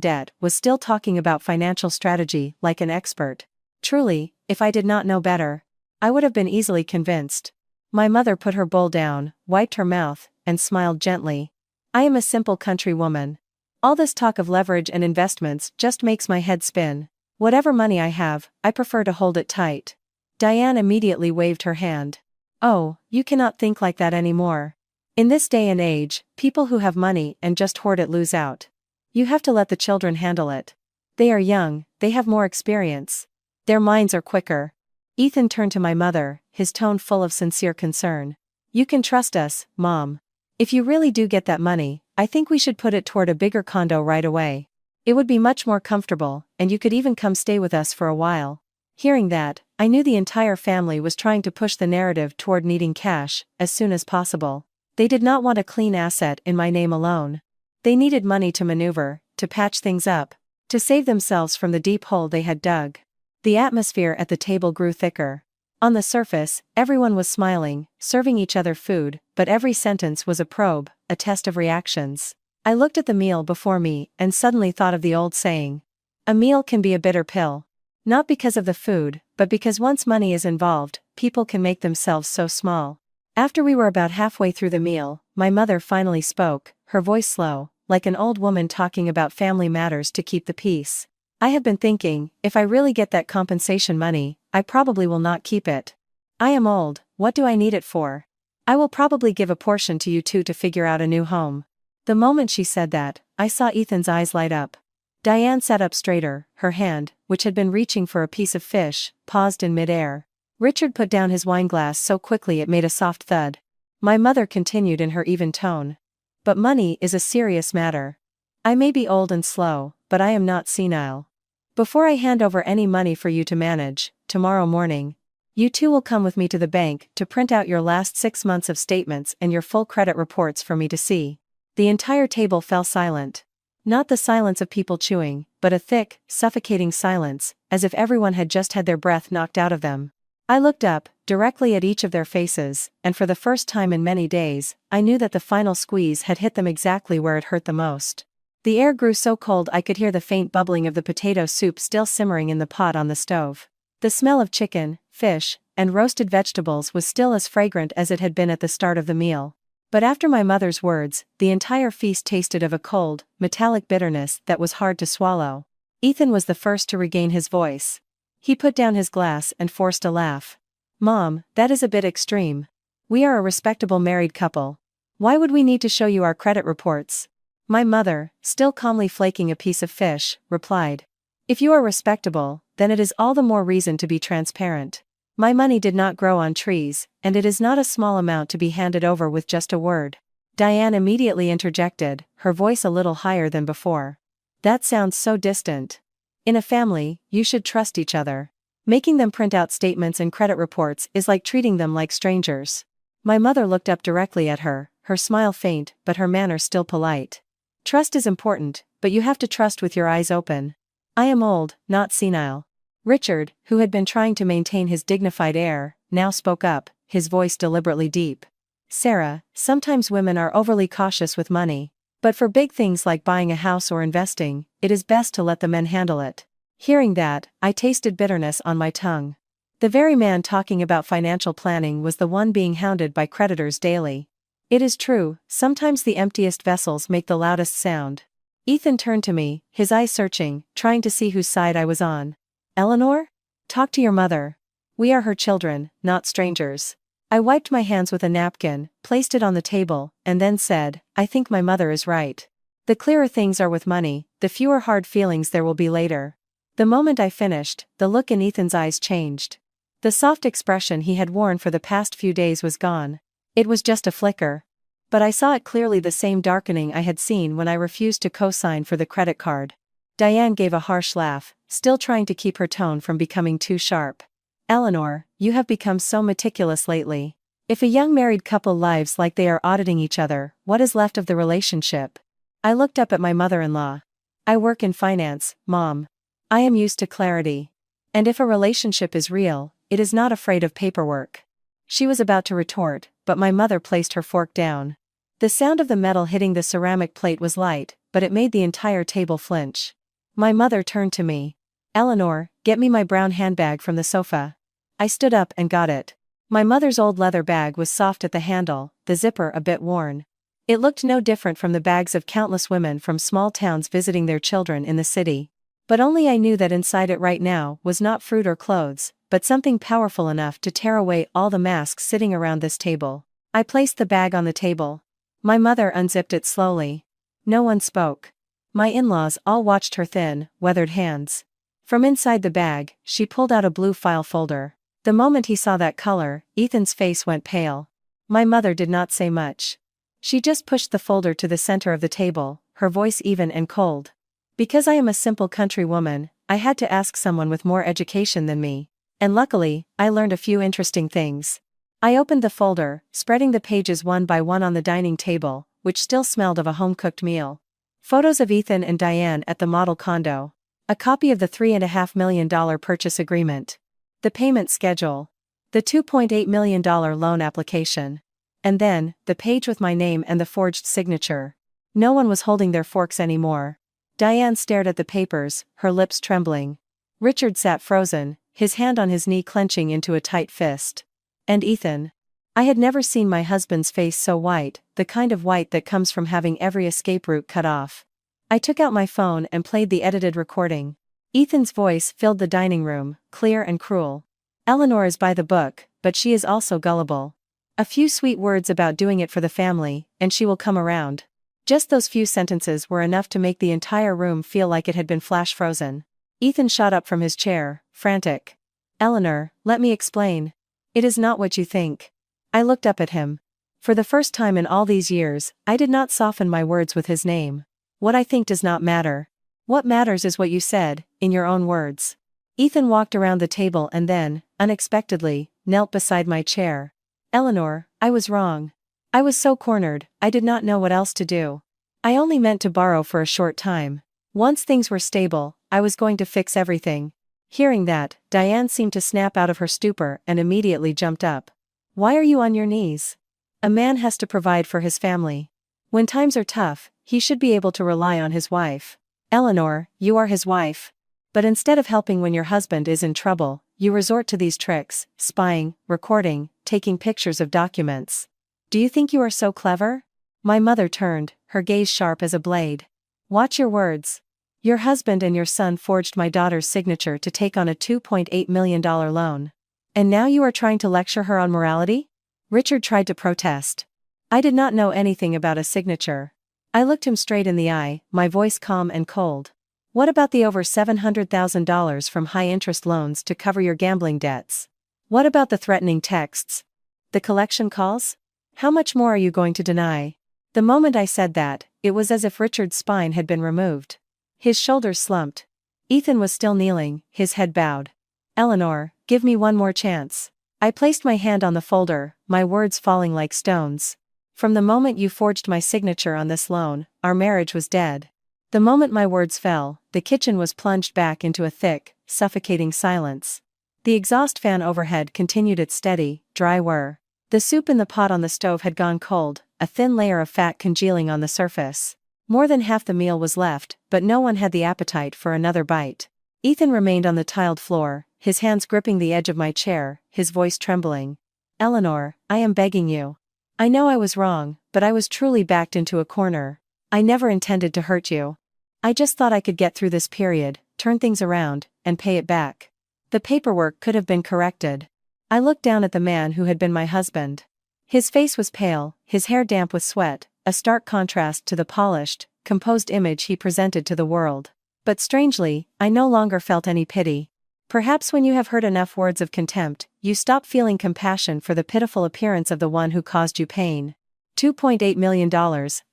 debt was still talking about financial strategy like an expert. Truly, if I did not know better, I would have been easily convinced. My mother put her bowl down, wiped her mouth, and smiled gently. "I am a simple country woman. All this talk of leverage and investments just makes my head spin. Whatever money I have, I prefer to hold it tight." Diane immediately waved her hand. "Oh, you cannot think like that anymore. In this day and age, people who have money and just hoard it lose out. You have to let the children handle it. They are young, they have more experience. Their minds are quicker." Ethan turned to my mother, his tone full of sincere concern. "You can trust us, Mom. If you really do get that money, I think we should put it toward a bigger condo right away. It would be much more comfortable, and you could even come stay with us for a while." Hearing that, I knew the entire family was trying to push the narrative toward needing cash as soon as possible. They did not want a clean asset in my name alone. They needed money to maneuver, to patch things up, to save themselves from the deep hole they had dug. The atmosphere at the table grew thicker. On the surface, everyone was smiling, serving each other food, but every sentence was a probe, a test of reactions. I looked at the meal before me and suddenly thought of the old saying. A meal can be a bitter pill. Not because of the food, but because once money is involved, people can make themselves so small. After we were about halfway through the meal, my mother finally spoke, her voice slow, like an old woman talking about family matters to keep the peace. "I have been thinking, if I really get that compensation money, I probably will not keep it. I am old, what do I need it for? I will probably give a portion to you two to figure out a new home." The moment she said that, I saw Ethan's eyes light up. Diane sat up straighter, her hand, which had been reaching for a piece of fish, paused in midair. Richard put down his wineglass so quickly it made a soft thud. My mother continued in her even tone. "But money is a serious matter. I may be old and slow, but I am not senile. Before I hand over any money for you to manage, tomorrow morning, you two will come with me to the bank to print out your last 6 months of statements and your full credit reports for me to see." The entire table fell silent. Not the silence of people chewing, but a thick, suffocating silence, as if everyone had just had their breath knocked out of them. I looked up, directly at each of their faces, and for the first time in many days, I knew that the final squeeze had hit them exactly where it hurt the most. The air grew so cold I could hear the faint bubbling of the potato soup still simmering in the pot on the stove. The smell of chicken, fish, and roasted vegetables was still as fragrant as it had been at the start of the meal. But after my mother's words, the entire feast tasted of a cold, metallic bitterness that was hard to swallow. Ethan was the first to regain his voice. He put down his glass and forced a laugh. "Mom, that is a bit extreme. We are a respectable married couple. Why would we need to show you our credit reports?" My mother, still calmly flaking a piece of fish, replied. "If you are respectable, then it is all the more reason to be transparent. My money did not grow on trees, and it is not a small amount to be handed over with just a word." Diane immediately interjected, her voice a little higher than before. "That sounds so distant. In a family, you should trust each other. Making them print out statements and credit reports is like treating them like strangers." My mother looked up directly at her, her smile faint but her manner still polite. "Trust is important, but you have to trust with your eyes open. I am old, not senile." Richard, who had been trying to maintain his dignified air, now spoke up, his voice deliberately deep. Sarah, sometimes women are overly cautious with money. But for big things like buying a house or investing, it is best to let the men handle it. Hearing that, I tasted bitterness on my tongue. The very man talking about financial planning was the one being hounded by creditors daily. It is true, sometimes the emptiest vessels make the loudest sound. Ethan turned to me, his eyes searching, trying to see whose side I was on. Eleanor? Talk to your mother. We are her children, not strangers. I wiped my hands with a napkin, placed it on the table, and then said, I think my mother is right. The clearer things are with money, the fewer hard feelings there will be later. The moment I finished, the look in Ethan's eyes changed. The soft expression he had worn for the past few days was gone. It was just a flicker. But I saw it clearly, the same darkening I had seen when I refused to co-sign for the credit card. Diane gave a harsh laugh, still trying to keep her tone from becoming too sharp. Eleanor, you have become so meticulous lately. If a young married couple lives like they are auditing each other, what is left of the relationship? I looked up at my mother-in-law. I work in finance, Mom. I am used to clarity. And if a relationship is real, it is not afraid of paperwork. She was about to retort, but my mother placed her fork down. The sound of the metal hitting the ceramic plate was light, but it made the entire table flinch. My mother turned to me. Eleanor, get me my brown handbag from the sofa. I stood up and got it. My mother's old leather bag was soft at the handle, the zipper a bit worn. It looked no different from the bags of countless women from small towns visiting their children in the city. But only I knew that inside it right now was not fruit or clothes, but something powerful enough to tear away all the masks sitting around this table. I placed the bag on the table. My mother unzipped it slowly. No one spoke. My in-laws all watched her thin, weathered hands. From inside the bag, she pulled out a blue file folder. The moment he saw that color, Ethan's face went pale. My mother did not say much. She just pushed the folder to the center of the table, her voice even and cold. Because I am a simple country woman, I had to ask someone with more education than me. And luckily, I learned a few interesting things. I opened the folder, spreading the pages one by one on the dining table, which still smelled of a home-cooked meal. Photos of Ethan and Diane at the model condo. A copy of the $3.5 million purchase agreement. The payment schedule. The $2.8 million loan application. And then, the page with my name and the forged signature. No one was holding their forks anymore. Diane stared at the papers, her lips trembling. Richard sat frozen, his hand on his knee clenching into a tight fist. And Ethan. I had never seen my husband's face so white, the kind of white that comes from having every escape route cut off. I took out my phone and played the edited recording. Ethan's voice filled the dining room, clear and cruel. Eleanor is by the book, but she is also gullible. A few sweet words about doing it for the family, and she will come around. Just those few sentences were enough to make the entire room feel like it had been flash frozen. Ethan shot up from his chair, frantic. Eleanor, let me explain. It is not what you think. I looked up at him. For the first time in all these years, I did not soften my words with his name. What I think does not matter. What matters is what you said, in your own words. Ethan walked around the table and then, unexpectedly, knelt beside my chair. Eleanor, I was wrong. I was so cornered, I did not know what else to do. I only meant to borrow for a short time. Once things were stable, I was going to fix everything. Hearing that, Diane seemed to snap out of her stupor and immediately jumped up. Why are you on your knees? A man has to provide for his family. When times are tough, he should be able to rely on his wife. Eleanor, you are his wife. But instead of helping when your husband is in trouble, you resort to these tricks, spying, recording, taking pictures of documents. Do you think you are so clever? My mother turned, her gaze sharp as a blade. Watch your words. Your husband and your son forged my daughter's signature to take on a $2.8 million loan. And now you are trying to lecture her on morality? Richard tried to protest. I did not know anything about a signature. I looked him straight in the eye, my voice calm and cold. What about the over $700,000 from high-interest loans to cover your gambling debts? What about the threatening texts? The collection calls? How much more are you going to deny? The moment I said that, it was as if Richard's spine had been removed. His shoulders slumped. Ethan was still kneeling, his head bowed. Eleanor, give me one more chance. I placed my hand on the folder, my words falling like stones. From the moment you forged my signature on this loan, our marriage was dead. The moment my words fell, the kitchen was plunged back into a thick, suffocating silence. The exhaust fan overhead continued its steady, dry whir. The soup in the pot on the stove had gone cold, a thin layer of fat congealing on the surface. More than half the meal was left, but no one had the appetite for another bite. Ethan remained on the tiled floor, his hands gripping the edge of my chair, his voice trembling. "Eleanor, I am begging you. I know I was wrong, but I was truly backed into a corner. I never intended to hurt you. I just thought I could get through this period, turn things around, and pay it back. The paperwork could have been corrected." I looked down at the man who had been my husband. His face was pale, his hair damp with sweat, a stark contrast to the polished, composed image he presented to the world. But strangely, I no longer felt any pity. Perhaps when you have heard enough words of contempt, you stop feeling compassion for the pitiful appearance of the one who caused you pain. $2.8 million,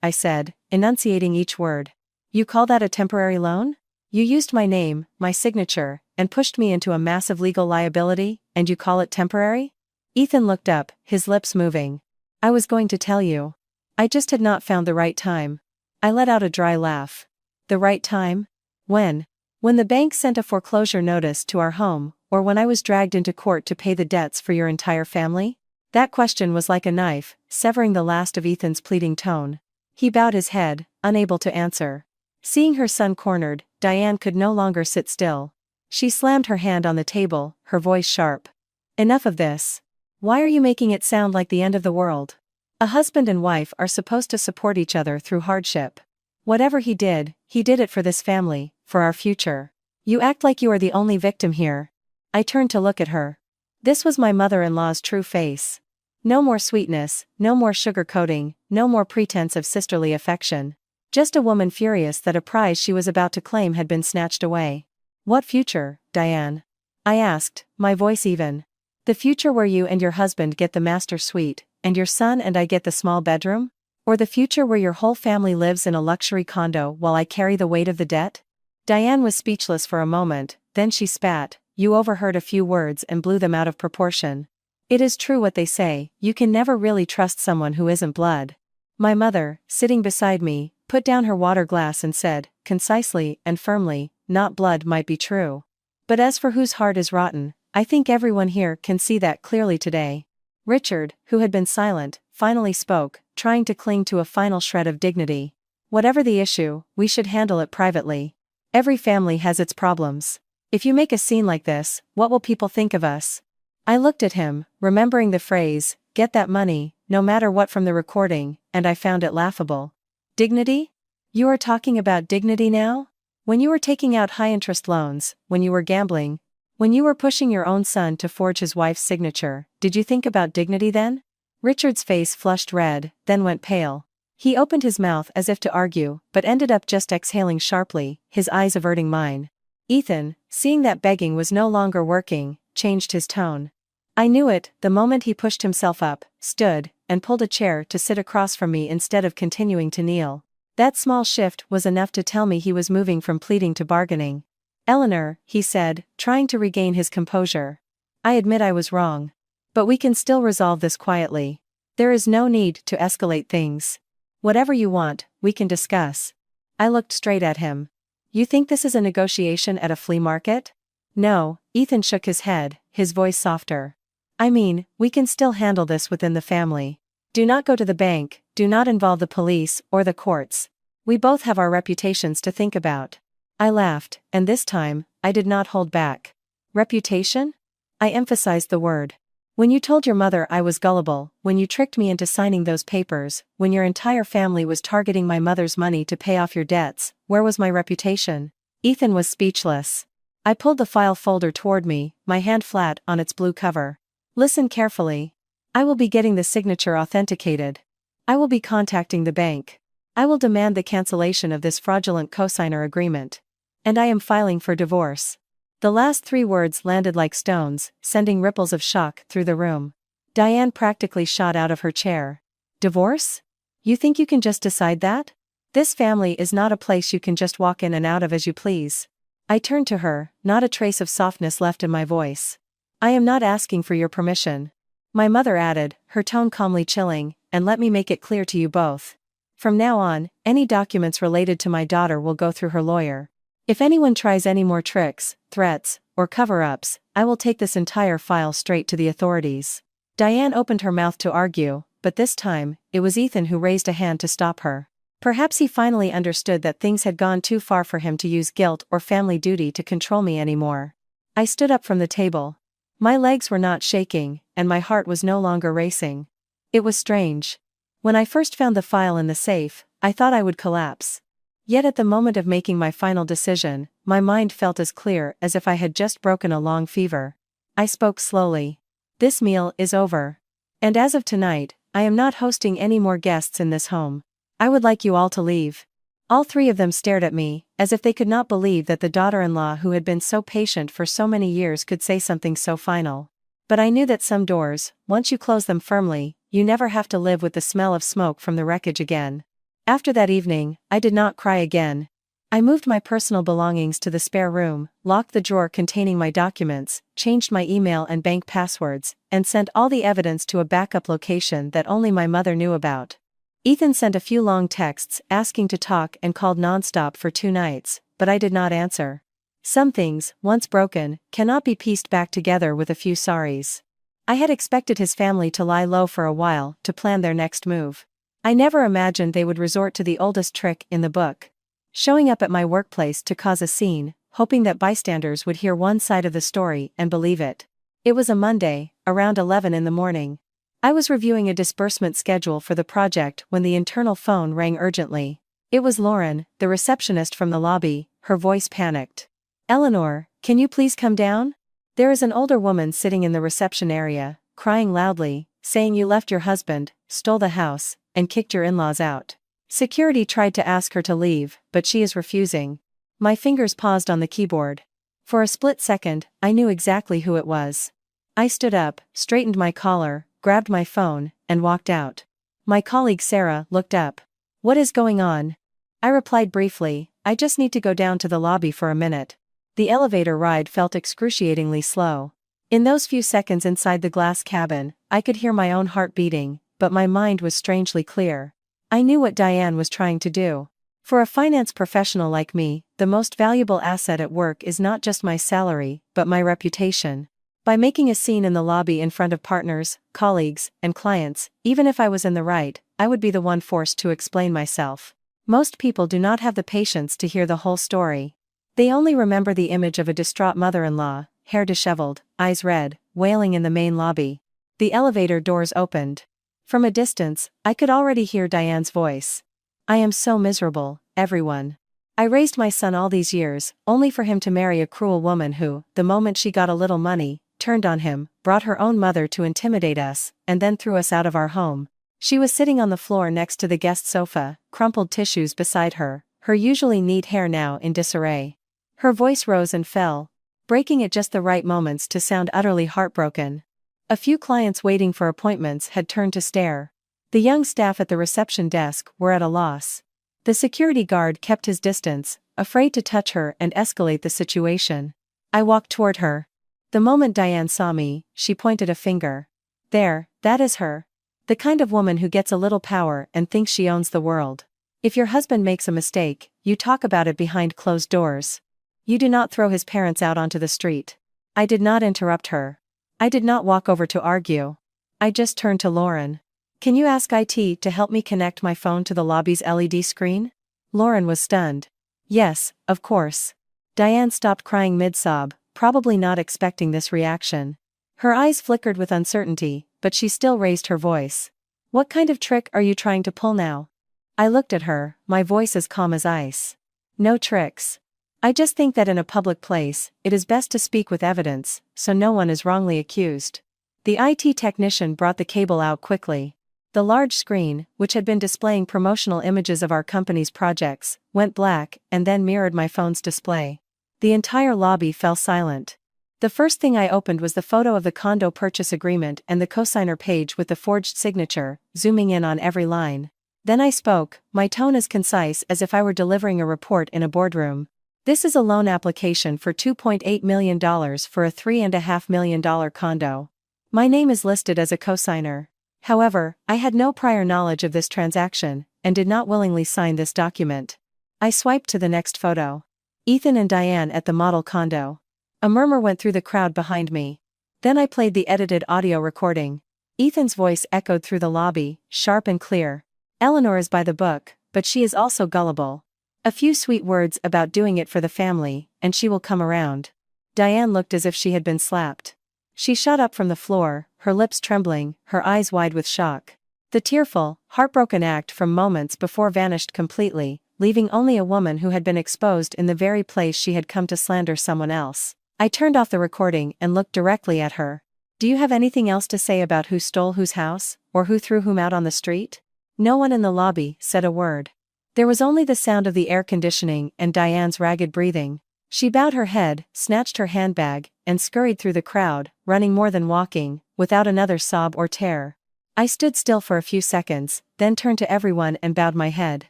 I said, enunciating each word. You call that a temporary loan? You used my name, my signature, and pushed me into a massive legal liability, and you call it temporary? Ethan looked up, his lips moving. I was going to tell you. I just had not found the right time. I let out a dry laugh. The right time? When? When the bank sent a foreclosure notice to our home, or when I was dragged into court to pay the debts for your entire family? That question was like a knife, severing the last of Ethan's pleading tone. He bowed his head, unable to answer. Seeing her son cornered, Diane could no longer sit still. She slammed her hand on the table, her voice sharp. Enough of this. Why are you making it sound like the end of the world? A husband and wife are supposed to support each other through hardship. Whatever he did it for this family, for our future. You act like you are the only victim here. I turned to look at her. This was my mother-in-law's true face. No more sweetness, no more sugarcoating, no more pretense of sisterly affection. Just a woman furious that a prize she was about to claim had been snatched away. What future, Diane? I asked, my voice even. The future where you and your husband get the master suite, and your son and I get the small bedroom? Or the future where your whole family lives in a luxury condo while I carry the weight of the debt? Diane was speechless for a moment, then she spat. You overheard a few words and blew them out of proportion. It is true what they say, you can never really trust someone who isn't blood. My mother, sitting beside me, put down her water glass and said, concisely and firmly, not blood might be true. But as for whose heart is rotten, I think everyone here can see that clearly today. Richard, who had been silent, finally spoke, trying to cling to a final shred of dignity. Whatever the issue, we should handle it privately. Every family has its problems. If you make a scene like this, what will people think of us? I looked at him, remembering the phrase, get that money, no matter what from the recording, and I found it laughable. Dignity? You are talking about dignity now? When you were taking out high-interest loans, when you were gambling, when you were pushing your own son to forge his wife's signature, did you think about dignity then? Richard's face flushed red, then went pale. He opened his mouth as if to argue, but ended up just exhaling sharply, his eyes averting mine. Ethan, seeing that begging was no longer working, changed his tone. I knew it, the moment he pushed himself up, stood, and pulled a chair to sit across from me instead of continuing to kneel. That small shift was enough to tell me he was moving from pleading to bargaining. Eleanor, he said, trying to regain his composure. I admit I was wrong. But we can still resolve this quietly. There is no need to escalate things. Whatever you want, we can discuss. I looked straight at him. You think this is a negotiation at a flea market? No, Ethan shook his head, his voice softer. I mean, we can still handle this within the family. Do not go to the bank, do not involve the police or the courts. We both have our reputations to think about. I laughed, and this time, I did not hold back. Reputation? I emphasized the word. When you told your mother I was gullible, when you tricked me into signing those papers, when your entire family was targeting my mother's money to pay off your debts, where was my reputation? Ethan was speechless. I pulled the file folder toward me, my hand flat on its blue cover. Listen carefully. I will be getting the signature authenticated. I will be contacting the bank. I will demand the cancellation of this fraudulent cosigner agreement. And I am filing for divorce. The last 3 words landed like stones, sending ripples of shock through the room. Diane practically shot out of her chair. Divorce? You think you can just decide that? This family is not a place you can just walk in and out of as you please. I turned to her, not a trace of softness left in my voice. I am not asking for your permission. My mother added, her tone calmly chilling, and let me make it clear to you both. From now on, any documents related to my daughter will go through her lawyer. If anyone tries any more tricks, threats, or cover-ups, I will take this entire file straight to the authorities. Diane opened her mouth to argue, but this time, it was Ethan who raised a hand to stop her. Perhaps he finally understood that things had gone too far for him to use guilt or family duty to control me anymore. I stood up from the table. My legs were not shaking, and my heart was no longer racing. It was strange. When I first found the file in the safe, I thought I would collapse. Yet at the moment of making my final decision, my mind felt as clear as if I had just broken a long fever. I spoke slowly. This meal is over. And as of tonight, I am not hosting any more guests in this home. I would like you all to leave. All three of them stared at me, as if they could not believe that the daughter-in-law who had been so patient for so many years could say something so final. But I knew that some doors, once you close them firmly, you never have to live with the smell of smoke from the wreckage again. After that evening, I did not cry again. I moved my personal belongings to the spare room, locked the drawer containing my documents, changed my email and bank passwords, and sent all the evidence to a backup location that only my mother knew about. Ethan sent a few long texts asking to talk and called nonstop for 2 nights, but I did not answer. Some things, once broken, cannot be pieced back together with a few sorries. I had expected his family to lie low for a while to plan their next move. I never imagined they would resort to the oldest trick in the book. Showing up at my workplace to cause a scene, hoping that bystanders would hear one side of the story and believe it. It was a Monday, around 11 in the morning. I was reviewing a disbursement schedule for the project when the internal phone rang urgently. It was Lauren, the receptionist from the lobby, her voice panicked. "Eleanor, can you please come down? There is an older woman sitting in the reception area, crying loudly, saying you left your husband, stole the house, and kicked your in-laws out. Security tried to ask her to leave, but she is refusing." My fingers paused on the keyboard. For a split second, I knew exactly who it was. I stood up, straightened my collar, grabbed my phone, and walked out. My colleague Sarah looked up. "What is going on?" I replied briefly, "I just need to go down to the lobby for a minute." The elevator ride felt excruciatingly slow. In those few seconds inside the glass cabin, I could hear my own heart beating, but my mind was strangely clear. I knew what Diane was trying to do. For a finance professional like me, the most valuable asset at work is not just my salary, but my reputation. By making a scene in the lobby in front of partners, colleagues, and clients, even if I was in the right, I would be the one forced to explain myself. Most people do not have the patience to hear the whole story. They only remember the image of a distraught mother-in-law, hair disheveled, eyes red, wailing in the main lobby. The elevator doors opened. From a distance, I could already hear Diane's voice. "I am so miserable, everyone. I raised my son all these years, only for him to marry a cruel woman who, the moment she got a little money, turned on him, brought her own mother to intimidate us, and then threw us out of our home." She was sitting on the floor next to the guest sofa, crumpled tissues beside her, her usually neat hair now in disarray. Her voice rose and fell, breaking at just the right moments to sound utterly heartbroken. A few clients waiting for appointments had turned to stare. The young staff at the reception desk were at a loss. The security guard kept his distance, afraid to touch her and escalate the situation. I walked toward her. The moment Diane saw me, she pointed a finger. "There, that is her. The kind of woman who gets a little power and thinks she owns the world. If your husband makes a mistake, you talk about it behind closed doors. You do not throw his parents out onto the street." I did not interrupt her. I did not walk over to argue. I just turned to Lauren. "Can you ask IT to help me connect my phone to the lobby's LED screen?" Lauren was stunned. "Yes, of course." Diane stopped crying mid-sob, probably not expecting this reaction. Her eyes flickered with uncertainty, but she still raised her voice. "What kind of trick are you trying to pull now?" I looked at her, my voice as calm as ice. "No tricks. I just think that in a public place, it is best to speak with evidence, so no one is wrongly accused." The IT technician brought the cable out quickly. The large screen, which had been displaying promotional images of our company's projects, went black and then mirrored my phone's display. The entire lobby fell silent. The first thing I opened was the photo of the condo purchase agreement and the cosigner page with the forged signature, zooming in on every line. Then I spoke, my tone as concise as if I were delivering a report in a boardroom. "This is a loan application for $2.8 million for a $3.5 million condo. My name is listed as a cosigner. However, I had no prior knowledge of this transaction, and did not willingly sign this document." I swiped to the next photo. Ethan and Diane at the model condo. A murmur went through the crowd behind me. Then I played the edited audio recording. Ethan's voice echoed through the lobby, sharp and clear. Eleanor is by the book, but she is also gullible. A few sweet words about doing it for the family, and she will come around. Diane looked as if she had been slapped. She shot up from the floor, her lips trembling, her eyes wide with shock. The tearful, heartbroken act from moments before vanished completely, leaving only a woman who had been exposed in the very place she had come to slander someone else. I turned off the recording and looked directly at her. Do you have anything else to say about who stole whose house, or who threw whom out on the street? No one in the lobby said a word. There was only the sound of the air conditioning and Diane's ragged breathing. She bowed her head, snatched her handbag, and scurried through the crowd, running more than walking, without another sob or tear. I stood still for a few seconds, then turned to everyone and bowed my head.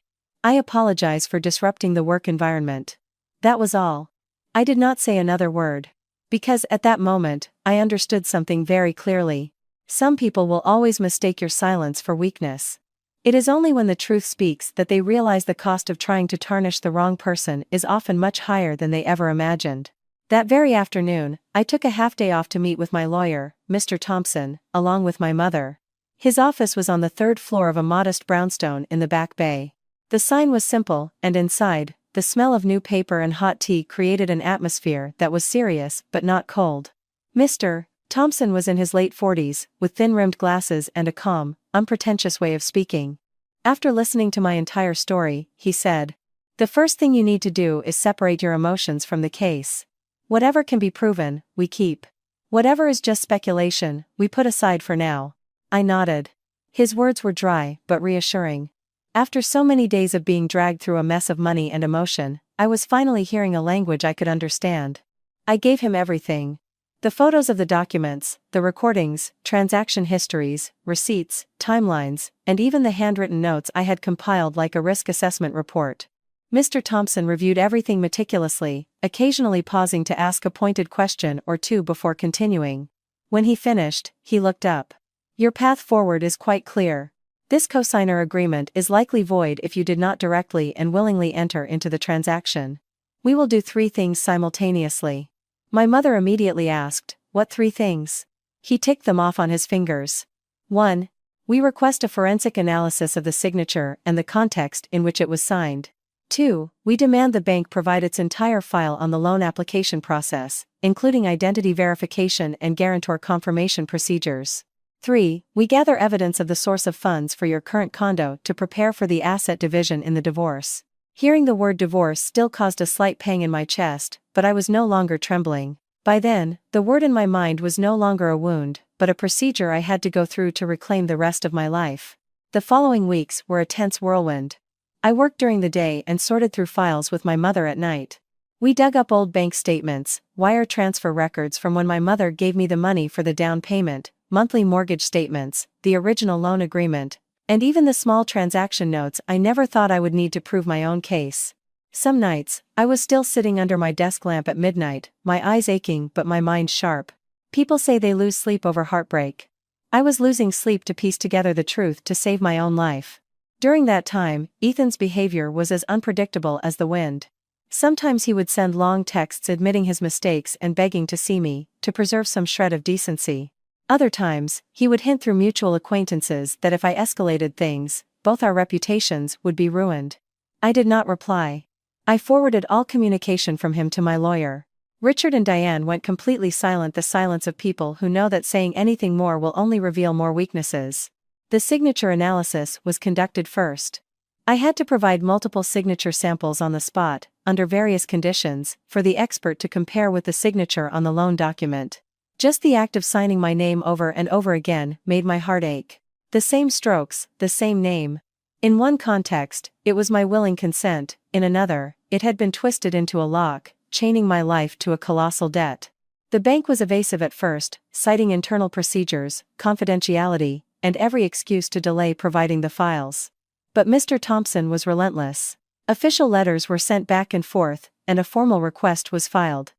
I apologize for disrupting the work environment. That was all. I did not say another word. Because at that moment, I understood something very clearly. Some people will always mistake your silence for weakness. It is only when the truth speaks that they realize the cost of trying to tarnish the wrong person is often much higher than they ever imagined. That very afternoon, I took a half-day off to meet with my lawyer, Mr. Thompson, along with my mother. His office was on the third floor of a modest brownstone in the back bay. The sign was simple, and inside, the smell of new paper and hot tea created an atmosphere that was serious but not cold. Mr. Thompson was in his late 40s, with thin-rimmed glasses and a calm, unpretentious way of speaking. After listening to my entire story, he said, "The first thing you need to do is separate your emotions from the case. Whatever can be proven, we keep. Whatever is just speculation, we put aside for now." I nodded. His words were dry but reassuring. After so many days of being dragged through a mess of money and emotion, I was finally hearing a language I could understand. I gave him everything. The photos of the documents, the recordings, transaction histories, receipts, timelines, and even the handwritten notes I had compiled like a risk assessment report. Mr. Thompson reviewed everything meticulously, occasionally pausing to ask a pointed question or two before continuing. When he finished, he looked up. "Your path forward is quite clear. This cosigner agreement is likely void if you did not directly and willingly enter into the transaction. We will do 3 things simultaneously." My mother immediately asked, "What 3 things?" He ticked them off on his fingers. 1. We request a forensic analysis of the signature and the context in which it was signed. 2. We demand the bank provide its entire file on the loan application process, including identity verification and guarantor confirmation procedures. 3. We gather evidence of the source of funds for your current condo to prepare for the asset division in the divorce. Hearing the word divorce still caused a slight pang in my chest, but I was no longer trembling. By then, the word in my mind was no longer a wound, but a procedure I had to go through to reclaim the rest of my life. The following weeks were a tense whirlwind. I worked during the day and sorted through files with my mother at night. We dug up old bank statements, wire transfer records from when my mother gave me the money for the down payment, monthly mortgage statements, the original loan agreement, and even the small transaction notes I never thought I would need to prove my own case. Some nights, I was still sitting under my desk lamp at midnight, my eyes aching but my mind sharp. People say they lose sleep over heartbreak. I was losing sleep to piece together the truth to save my own life. During that time, Ethan's behavior was as unpredictable as the wind. Sometimes he would send long texts admitting his mistakes and begging to see me, to preserve some shred of decency. Other times, he would hint through mutual acquaintances that if I escalated things, both our reputations would be ruined. I did not reply. I forwarded all communication from him to my lawyer. Richard and Diane went completely silent, the silence of people who know that saying anything more will only reveal more weaknesses. The signature analysis was conducted first. I had to provide multiple signature samples on the spot, under various conditions, for the expert to compare with the signature on the loan document. Just the act of signing my name over and over again made my heart ache. The same strokes, the same name. In one context, it was my willing consent, in another, it had been twisted into a lock, chaining my life to a colossal debt. The bank was evasive at first, citing internal procedures, confidentiality, and every excuse to delay providing the files. But Mr. Thompson was relentless. Official letters were sent back and forth, and a formal request was filed.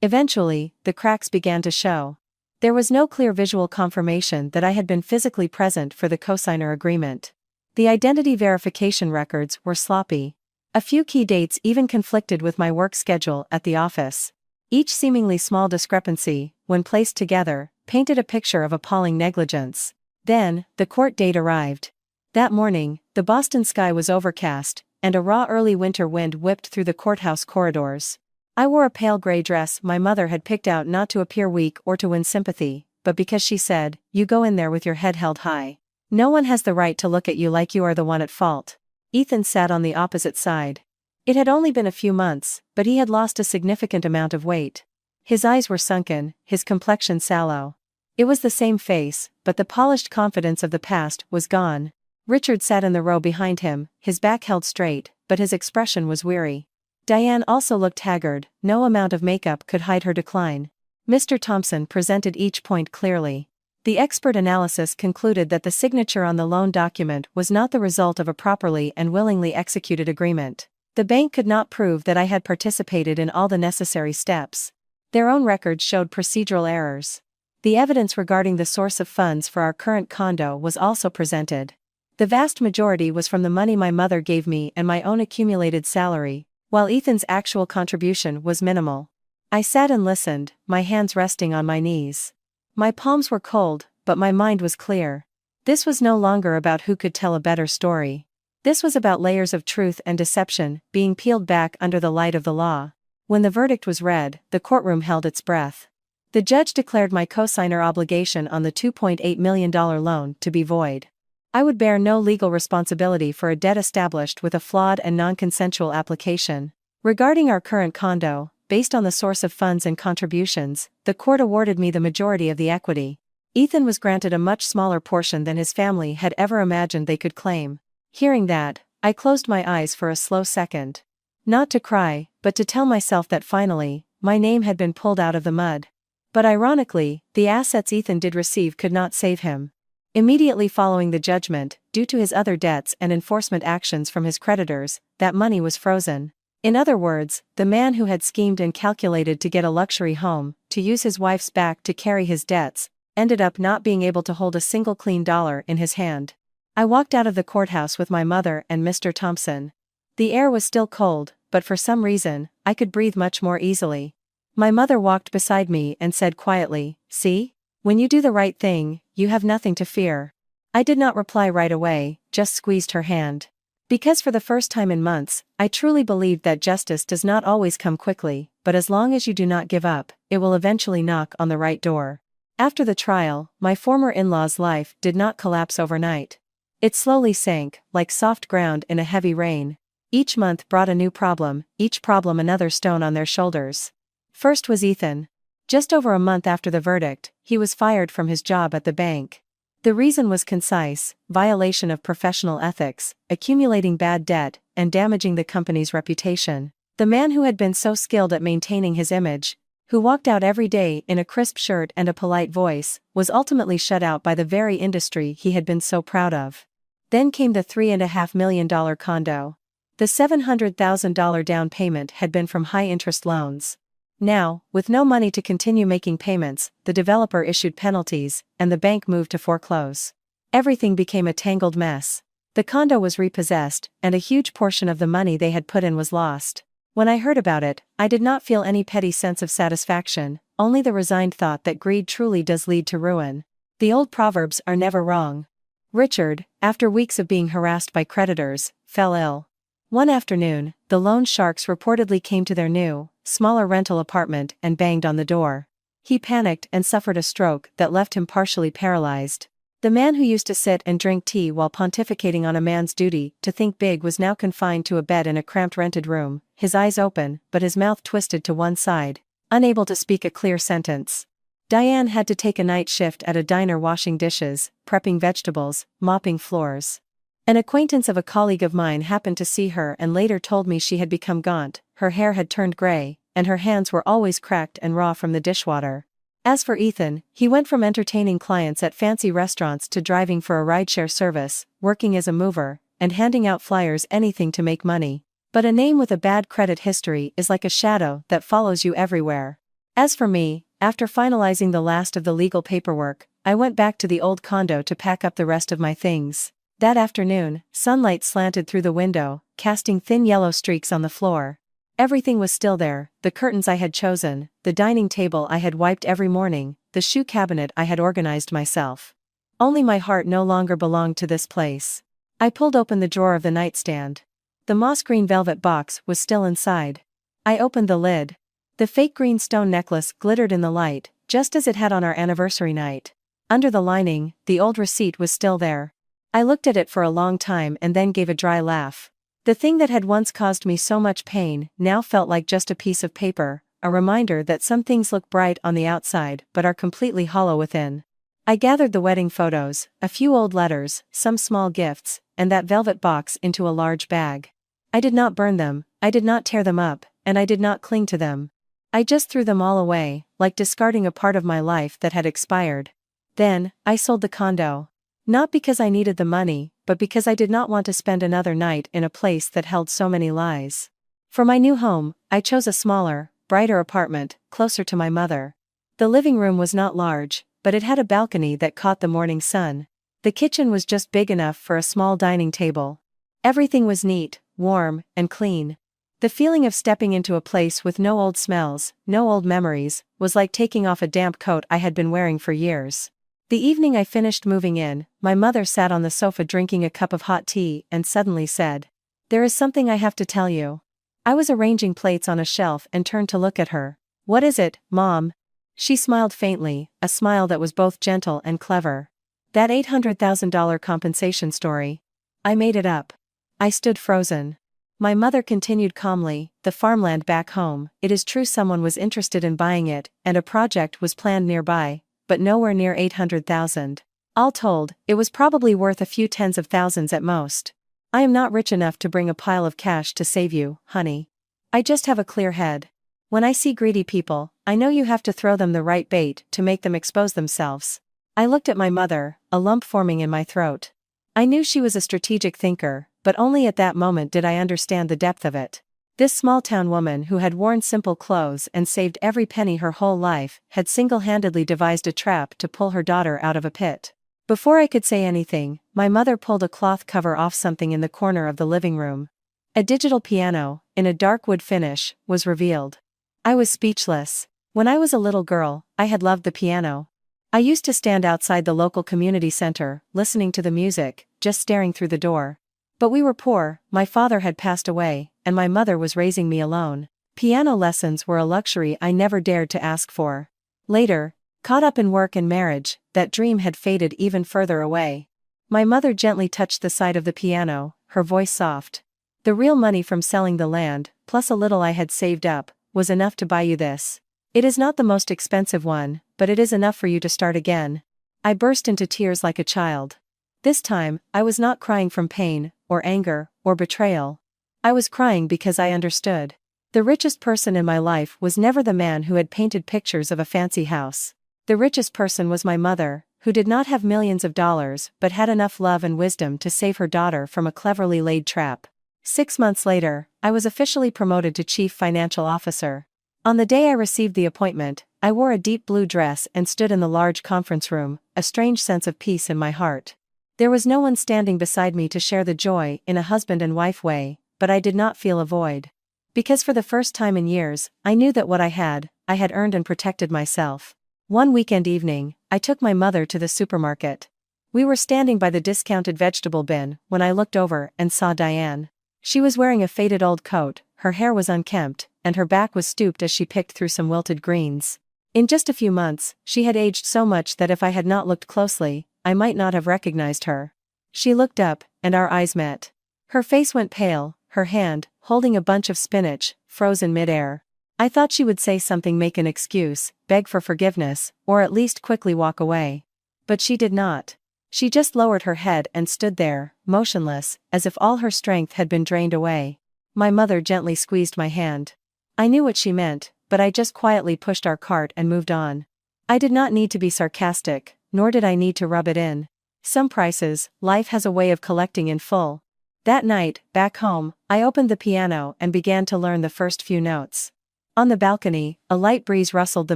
Eventually, the cracks began to show. There was no clear visual confirmation that I had been physically present for the cosigner agreement. The identity verification records were sloppy. A few key dates even conflicted with my work schedule at the office. Each seemingly small discrepancy, when placed together, painted a picture of appalling negligence. Then, the court date arrived. That morning, the Boston sky was overcast, and a raw early winter wind whipped through the courthouse corridors. I wore a pale gray dress my mother had picked out not to appear weak or to win sympathy, but because she said, "You go in there with your head held high. No one has the right to look at you like you are the one at fault." Ethan sat on the opposite side. It had only been a few months, but he had lost a significant amount of weight. His eyes were sunken, his complexion sallow. It was the same face, but the polished confidence of the past was gone. Richard sat in the row behind him, his back held straight, but his expression was weary. Diane also looked haggard, no amount of makeup could hide her decline. Mr. Thompson presented each point clearly. The expert analysis concluded that the signature on the loan document was not the result of a properly and willingly executed agreement. The bank could not prove that I had participated in all the necessary steps. Their own records showed procedural errors. The evidence regarding the source of funds for our current condo was also presented. The vast majority was from the money my mother gave me and my own accumulated salary, while Ethan's actual contribution was minimal. I sat and listened, my hands resting on my knees. My palms were cold, but my mind was clear. This was no longer about who could tell a better story. This was about layers of truth and deception being peeled back under the light of the law. When the verdict was read, the courtroom held its breath. The judge declared my cosigner obligation on the $2.8 million loan to be void. I would bear no legal responsibility for a debt established with a flawed and non-consensual application. Regarding our current condo, based on the source of funds and contributions, the court awarded me the majority of the equity. Ethan was granted a much smaller portion than his family had ever imagined they could claim. Hearing that, I closed my eyes for a slow second. Not to cry, but to tell myself that finally, my name had been pulled out of the mud. But ironically, the assets Ethan did receive could not save him. Immediately following the judgment, due to his other debts and enforcement actions from his creditors, that money was frozen. In other words, the man who had schemed and calculated to get a luxury home, to use his wife's back to carry his debts, ended up not being able to hold a single clean dollar in his hand. I walked out of the courthouse with my mother and Mr. Thompson. The air was still cold, but for some reason, I could breathe much more easily. My mother walked beside me and said quietly, "See? When you do the right thing, you have nothing to fear." I did not reply right away, just squeezed her hand. Because for the first time in months, I truly believed that justice does not always come quickly, but as long as you do not give up, it will eventually knock on the right door. After the trial, my former in-law's life did not collapse overnight. It slowly sank, like soft ground in a heavy rain. Each month brought a new problem, each problem another stone on their shoulders. First was Ethan. Just over a month after the verdict, he was fired from his job at the bank. The reason was concise: violation of professional ethics, accumulating bad debt, and damaging the company's reputation. The man who had been so skilled at maintaining his image, who walked out every day in a crisp shirt and a polite voice, was ultimately shut out by the very industry he had been so proud of. Then came the $3.5 million condo. The $700,000 down payment had been from high-interest loans. Now, with no money to continue making payments, the developer issued penalties, and the bank moved to foreclose. Everything became a tangled mess. The condo was repossessed, and a huge portion of the money they had put in was lost. When I heard about it, I did not feel any petty sense of satisfaction, only the resigned thought that greed truly does lead to ruin. The old proverbs are never wrong. Richard, after weeks of being harassed by creditors, fell ill. One afternoon, the loan sharks reportedly came to their new, smaller rental apartment and banged on the door. He panicked and suffered a stroke that left him partially paralyzed. The man who used to sit and drink tea while pontificating on a man's duty to think big was now confined to a bed in a cramped rented room, his eyes open, but his mouth twisted to one side, unable to speak a clear sentence. Diane had to take a night shift at a diner washing dishes, prepping vegetables, mopping floors. An acquaintance of a colleague of mine happened to see her and later told me she had become gaunt, her hair had turned gray, and her hands were always cracked and raw from the dishwater. As for Ethan, he went from entertaining clients at fancy restaurants to driving for a rideshare service, working as a mover, and handing out flyers, anything to make money. But a name with a bad credit history is like a shadow that follows you everywhere. As for me, after finalizing the last of the legal paperwork, I went back to the old condo to pack up the rest of my things. That afternoon, sunlight slanted through the window, casting thin yellow streaks on the floor. Everything was still there: the curtains I had chosen, the dining table I had wiped every morning, the shoe cabinet I had organized myself. Only my heart no longer belonged to this place. I pulled open the drawer of the nightstand. The moss green velvet box was still inside. I opened the lid. The fake green stone necklace glittered in the light, just as it had on our anniversary night. Under the lining, the old receipt was still there. I looked at it for a long time and then gave a dry laugh. The thing that had once caused me so much pain now felt like just a piece of paper, a reminder that some things look bright on the outside but are completely hollow within. I gathered the wedding photos, a few old letters, some small gifts, and that velvet box into a large bag. I did not burn them, I did not tear them up, and I did not cling to them. I just threw them all away, like discarding a part of my life that had expired. Then, I sold the condo. Not because I needed the money, but because I did not want to spend another night in a place that held so many lies. For my new home, I chose a smaller, brighter apartment, closer to my mother. The living room was not large, but it had a balcony that caught the morning sun. The kitchen was just big enough for a small dining table. Everything was neat, warm, and clean. The feeling of stepping into a place with no old smells, no old memories, was like taking off a damp coat I had been wearing for years. The evening I finished moving in, my mother sat on the sofa drinking a cup of hot tea and suddenly said, "There is something I have to tell you." I was arranging plates on a shelf and turned to look at her. "What is it, Mom?" She smiled faintly, a smile that was both gentle and clever. "That $800,000 compensation story. I made it up." I stood frozen. My mother continued calmly, "The farmland back home, it is true someone was interested in buying it, and a project was planned nearby, but nowhere near 800,000. All told, it was probably worth a few tens of thousands at most. I am not rich enough to bring a pile of cash to save you, honey. I just have a clear head. When I see greedy people, I know you have to throw them the right bait to make them expose themselves." I looked at my mother, a lump forming in my throat. I knew she was a strategic thinker, but only at that moment did I understand the depth of it. This small-town woman who had worn simple clothes and saved every penny her whole life, had single-handedly devised a trap to pull her daughter out of a pit. Before I could say anything, my mother pulled a cloth cover off something in the corner of the living room. A digital piano, in a dark wood finish, was revealed. I was speechless. When I was a little girl, I had loved the piano. I used to stand outside the local community center, listening to the music, just staring through the door. But we were poor, my father had passed away, and my mother was raising me alone. Piano lessons were a luxury I never dared to ask for. Later, caught up in work and marriage, that dream had faded even further away. My mother gently touched the side of the piano, her voice soft. "The real money from selling the land, plus a little I had saved up, was enough to buy you this. It is not the most expensive one, but it is enough for you to start again." I burst into tears like a child. This time, I was not crying from pain, or anger, or betrayal. I was crying because I understood. The richest person in my life was never the man who had painted pictures of a fancy house. The richest person was my mother, who did not have millions of dollars but had enough love and wisdom to save her daughter from a cleverly laid trap. 6 months later, I was officially promoted to Chief Financial Officer. On the day I received the appointment, I wore a deep blue dress and stood in the large conference room, a strange sense of peace in my heart. There was no one standing beside me to share the joy in a husband and wife way, but I did not feel a void. Because for the first time in years, I knew that what I had earned and protected myself. One weekend evening, I took my mother to the supermarket. We were standing by the discounted vegetable bin when I looked over and saw Diane. She was wearing a faded old coat, her hair was unkempt, and her back was stooped as she picked through some wilted greens. In just a few months, she had aged so much that if I had not looked closely, I might not have recognized her. She looked up, and our eyes met. Her face went pale, her hand, holding a bunch of spinach, froze in midair. I thought she would say something, make an excuse, beg for forgiveness, or at least quickly walk away. But she did not. She just lowered her head and stood there, motionless, as if all her strength had been drained away. My mother gently squeezed my hand. I knew what she meant, but I just quietly pushed our cart and moved on. I did not need to be sarcastic, nor did I need to rub it in. Some prices, life has a way of collecting in full. That night, back home, I opened the piano and began to learn the first few notes. On the balcony, a light breeze rustled the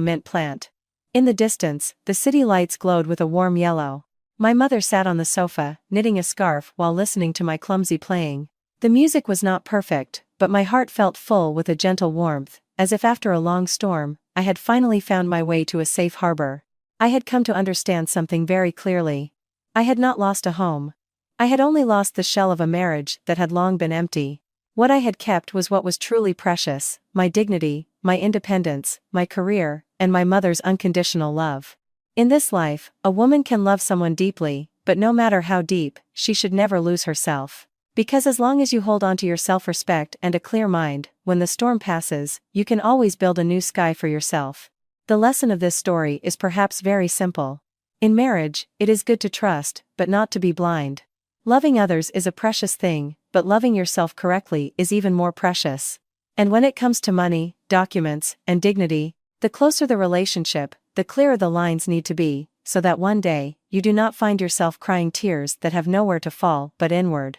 mint plant. In the distance, the city lights glowed with a warm yellow. My mother sat on the sofa, knitting a scarf while listening to my clumsy playing. The music was not perfect, but my heart felt full with a gentle warmth, as if after a long storm, I had finally found my way to a safe harbor. I had come to understand something very clearly. I had not lost a home. I had only lost the shell of a marriage that had long been empty. What I had kept was what was truly precious: my dignity, my independence, my career, and my mother's unconditional love. In this life, a woman can love someone deeply, but no matter how deep, she should never lose herself. Because as long as you hold on to your self-respect and a clear mind, when the storm passes, you can always build a new sky for yourself. The lesson of this story is perhaps very simple. In marriage, it is good to trust, but not to be blind. Loving others is a precious thing, but loving yourself correctly is even more precious. And when it comes to money, documents, and dignity, the closer the relationship, the clearer the lines need to be, so that one day, you do not find yourself crying tears that have nowhere to fall but inward.